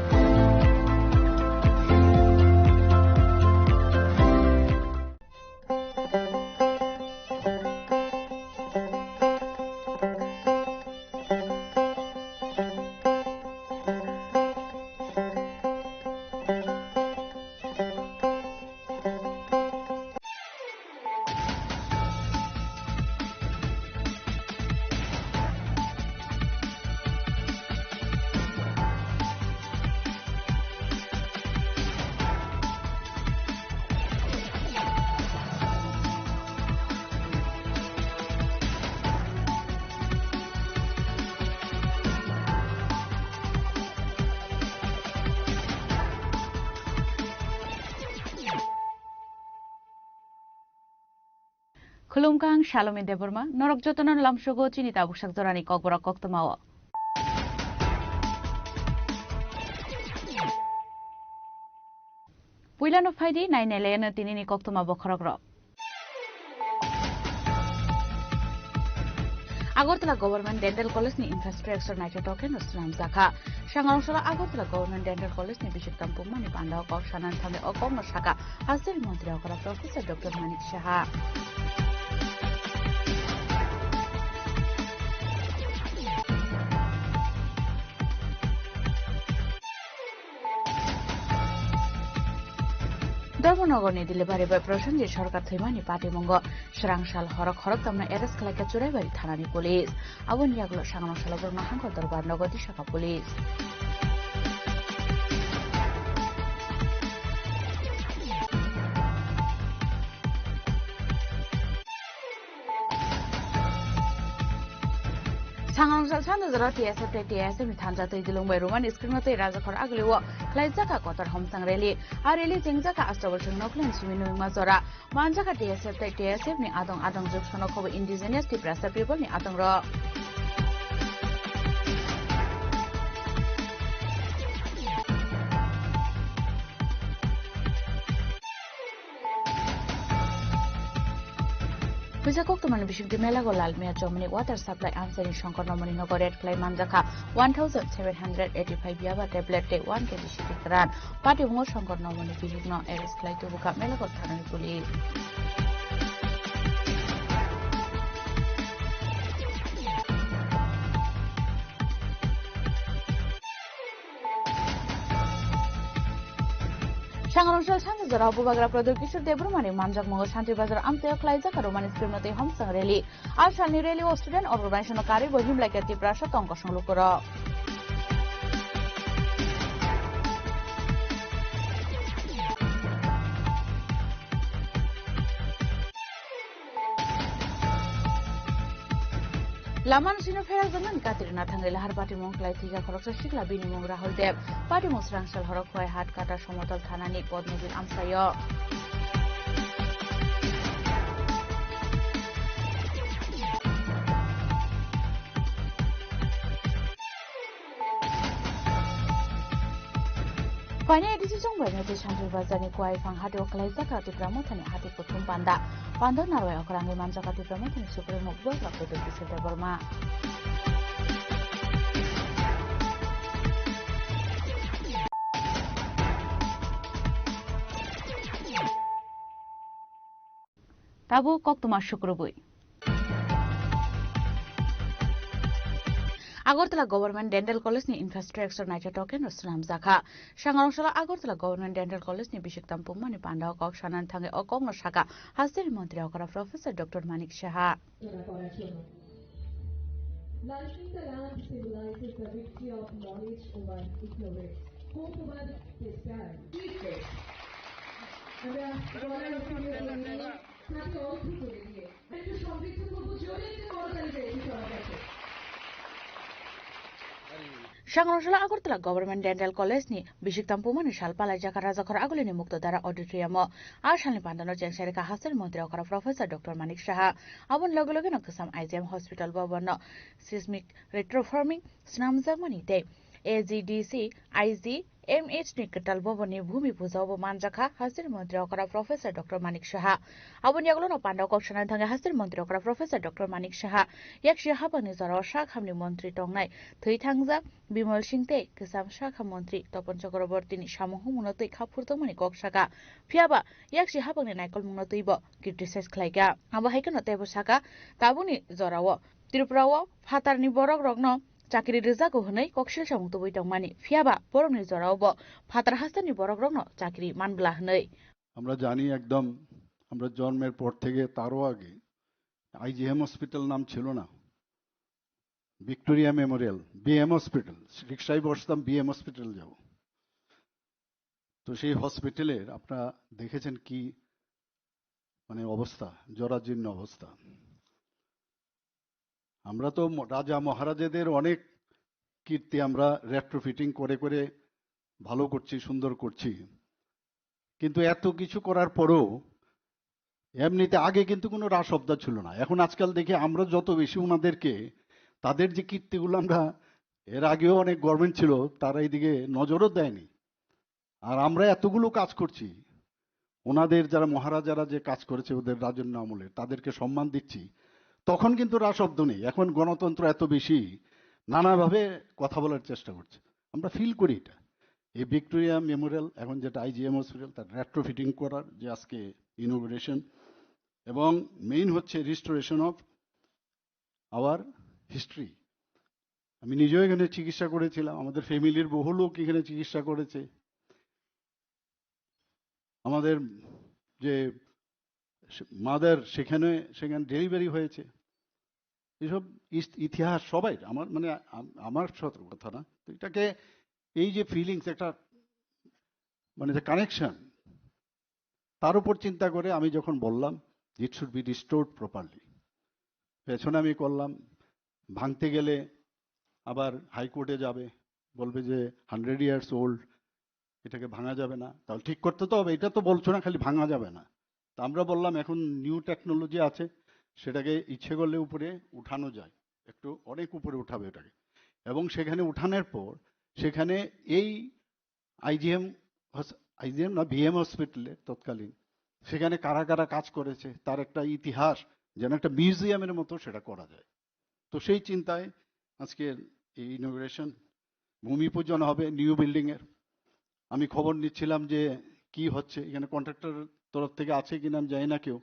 Khulumkang Shalom Deborma, Norok Jotonon Lamshogo Chinita Bushak Zorani Kokbora Koktomawa. Puilan of Heidi, 9 Elena Tinini Koktoma Bokorogro. Agortala Government Dental College ni Infrastructure Night Token Uslam Zaka. Shanganshala Agortala Government Dental College ni Bishop Tampuma ni Panda Kok Shanan Tame Okong Shaka. Asir Montri Okara Professor Dr. Manik Shaha. Dharmanagar দিলে বারে বারে প্রসঙ্গে সরকার থৈমানি পাটিমঙ্গ সরাংশাল হরক হরক Tamna erase খেলাকে Churaibari থানানি police আবনিয়াগুলো সাংনশালগর মাহাঙ্গ দরবার নগদী শাখা police 상황상 산으로 TSF 미탄자도 이들롱바이 로만 스크린어때 라자커 아글리워 클라이자카 거터 험상레리 아레리 쟁자카 아스터버싱 노클린 시미노잉 마저라 만자카 TSF 니 아동 죽선어 커버 인디지니어스 티프라서 피플 니 아동러 Koktoman Bishop de Melago Lalmia Germany water supply answering Shankar Nomani Nogo Red Fly Manjaka 1785 Yaba tablet 1 kg Shikran. Party more Shankar Nomani Bishopno Eris Fly to Buka Melago Tanani Police. Shangaronsal Shanti Zara Bubagra Product Kishur Debrumani Manjak Mogo Shanti Bazar Amteo Klaizaka Romani Scrimnote Homsang Rally. Alshani Rally was student organization of Kari Bohim like a Tiprasha Tonkoshan Lukura. Laman Sino Ferazan Katrina Tangela Harpati Monklai Tiga Koroksa Shikla Bini Mong Rahul Dev, Party Musrangsal Horokoi Hat Kata Shomotal Tanani Podnovil Amsayo. Panya edisi jong bai ngai Shantil Bazani kuai phang hati oklai jaka tipra mothani hati puthum panda. Panda narwai okrang man jaka tipra mothani supremo bos lakto desi sita Burma. Tabu kok তোমার শুক্রবই Agartala government dental college ni infrastructure naija token rosnam zakha sangarongshla Agartala government dental college ni bishiktam pumani panda kok sanan thange okong no shaka hasir মন্ত্রী okara professor dr manik shaha Launching the land symbolizes the victory of knowledge over ignorance, hope over despair. আমরা গলার উপরে তাকে অর্থ করে দিয়ে একটু সমৃদ্ধ করবো জোরে একটু করতালি দিয়ে সবার কাছে Sangarongshla Agartala government dental college ni bishiktam pumani shalpalai jaka rajakhor agulini muktodara auditorium ar shalni pandano jengserika hasir মন্ত্রী okara professor dr manik shaha abon logologe no ksam IGM hospital bhavan seismic retrofitting snamjagmani te AGDC IG MH Nikatal Boboni Bhumi Puzo Manjaka Hasir Mantri okara Professor Dr Manik Shaha Abon Yaglo no Panda Kopshana Thanga Hasir Mantri okara Professor Dr Manik Shaha Yak Shaha Bani Zara Shak Hamni Mantri Tongnai Thui Thangja Bimal Singte Kisam Shakha Mantri Topon Chakrabortini Shamuhu Munotoi Khapurtomani Kok Shaka Phiaba Yak Shaha Bani Naikol Munotoibo Criticize Khlaiga Aba Haikano Tebo Shaka Tabuni Zorawo Tripurawo Phatarni Borok Rogno চাকরি রেজাগো হনাই কক্সিল সামুক্ত বইটংমানি ফিয়াবা বরংনি জরাওবো ফাতার হাসানি বরক রংনো চাকরি মানগলা হনাই আমরা জানি একদম আমরা জন্মের পর থেকে তারও আগে আইজিএম হসপিটাল নাম ছিল না ভিক্টোরিয়া মেমোরিয়াল বিএম হসপিটাল রিকশায় বসতাম বিএম হসপিটাল যাব তো সেই হসপিটালের আপনারা দেখেছেন কি মানে অবস্থা জরাজীর্ণ অবস্থা আমরা তো রাজা মহারাজাদের অনেক কীর্তি আমরা রেট্রোফিটিং করে করে ভালো করছি সুন্দর করছি কিন্তু এত কিছু করার পরেও এমনিতে আগে কিন্তু কোনো রাসশব্দ ছিল না এখন আজকাল দেখি আমরা যত বেশি ওনাদেরকে তাদের যে কীর্তিগুলো আমরা এর আগেও অনেক গভর্নমেন্ট ছিল তারা এইদিকে নজরও দেয়নি আর আমরা এতগুলো কাজ করছি ওনাদের যারা মহারাজারা যে কাজ করেছে ওদের রাজন্য আমলে তাদেরকে সম্মান দিচ্ছি তখন কিন্তু রাসশব্দ নেই এখন গণতন্ত্র এত বেশি নানাভাবে কথা বলার চেষ্টা করছে আমরা ফিল করি এটা এই ভিক্টোরিয়া মেমোরিয়াল এখন যেটা আইজিএম হসপিটাল তার রেট্রোফিটিং করার যে আজকে ইনোগ্রেশন এবং মেইন হচ্ছে রিস্টোরেশন অফ আওয়ার হিস্ট্রি আমি নিজেও এখানে চিকিৎসা করেছিলাম আমাদের ফ্যামিলির বহু লোক এখানে চিকিৎসা করেছে আমাদের যে মাদার সেখানে ডেলিভারি হয়েছে এসব ইতিহাস সবাই আমার মানে আমার সতর্ক কথা না তো এটাকে এই যে ফিলিংস একটা মানে যে কানেকশন তার উপর চিন্তা করে আমি যখন বললাম it should be restored properly পেছনে আমি করলাম ভাঙতে গেলে আবার হাইকোর্টে যাবে বলবে যে 100 ইয়ার্স ওল্ড এটাকে ভাঙা যাবে না তাহলে ঠিক করতে তো হবে এটা তো বলছো না খালি ভাঙা যাবে না তা আমরা বললাম এখন নিউ টেকনোলজি আছে সেটাকে ইচ্ছে করলে উপরে উঠানো যায় একটু অনেক উপরে উঠাবে ওটাকে এবং সেখানে উঠানোর পর সেখানে এই আইজিএম না বিএম হসপিটালে তৎকালীন সেখানে কারা কারা কাজ করেছে তার একটা ইতিহাস যেন একটা মিউজিয়ামের মতো সেটা করা যায় তো সেই চিন্তায় আজকে এই ইনোগ্রেশন ভূমি পূজন হবে নিউ বিল্ডিংয়ের আমি খবর নিচ্ছিলাম যে কি হচ্ছে এখানে কন্ট্রাক্টর তরফ থেকে আছে কিনা আমি জানি না কেউ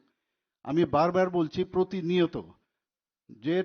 আমি বারবার বলছি প্রতিনিয়ত যে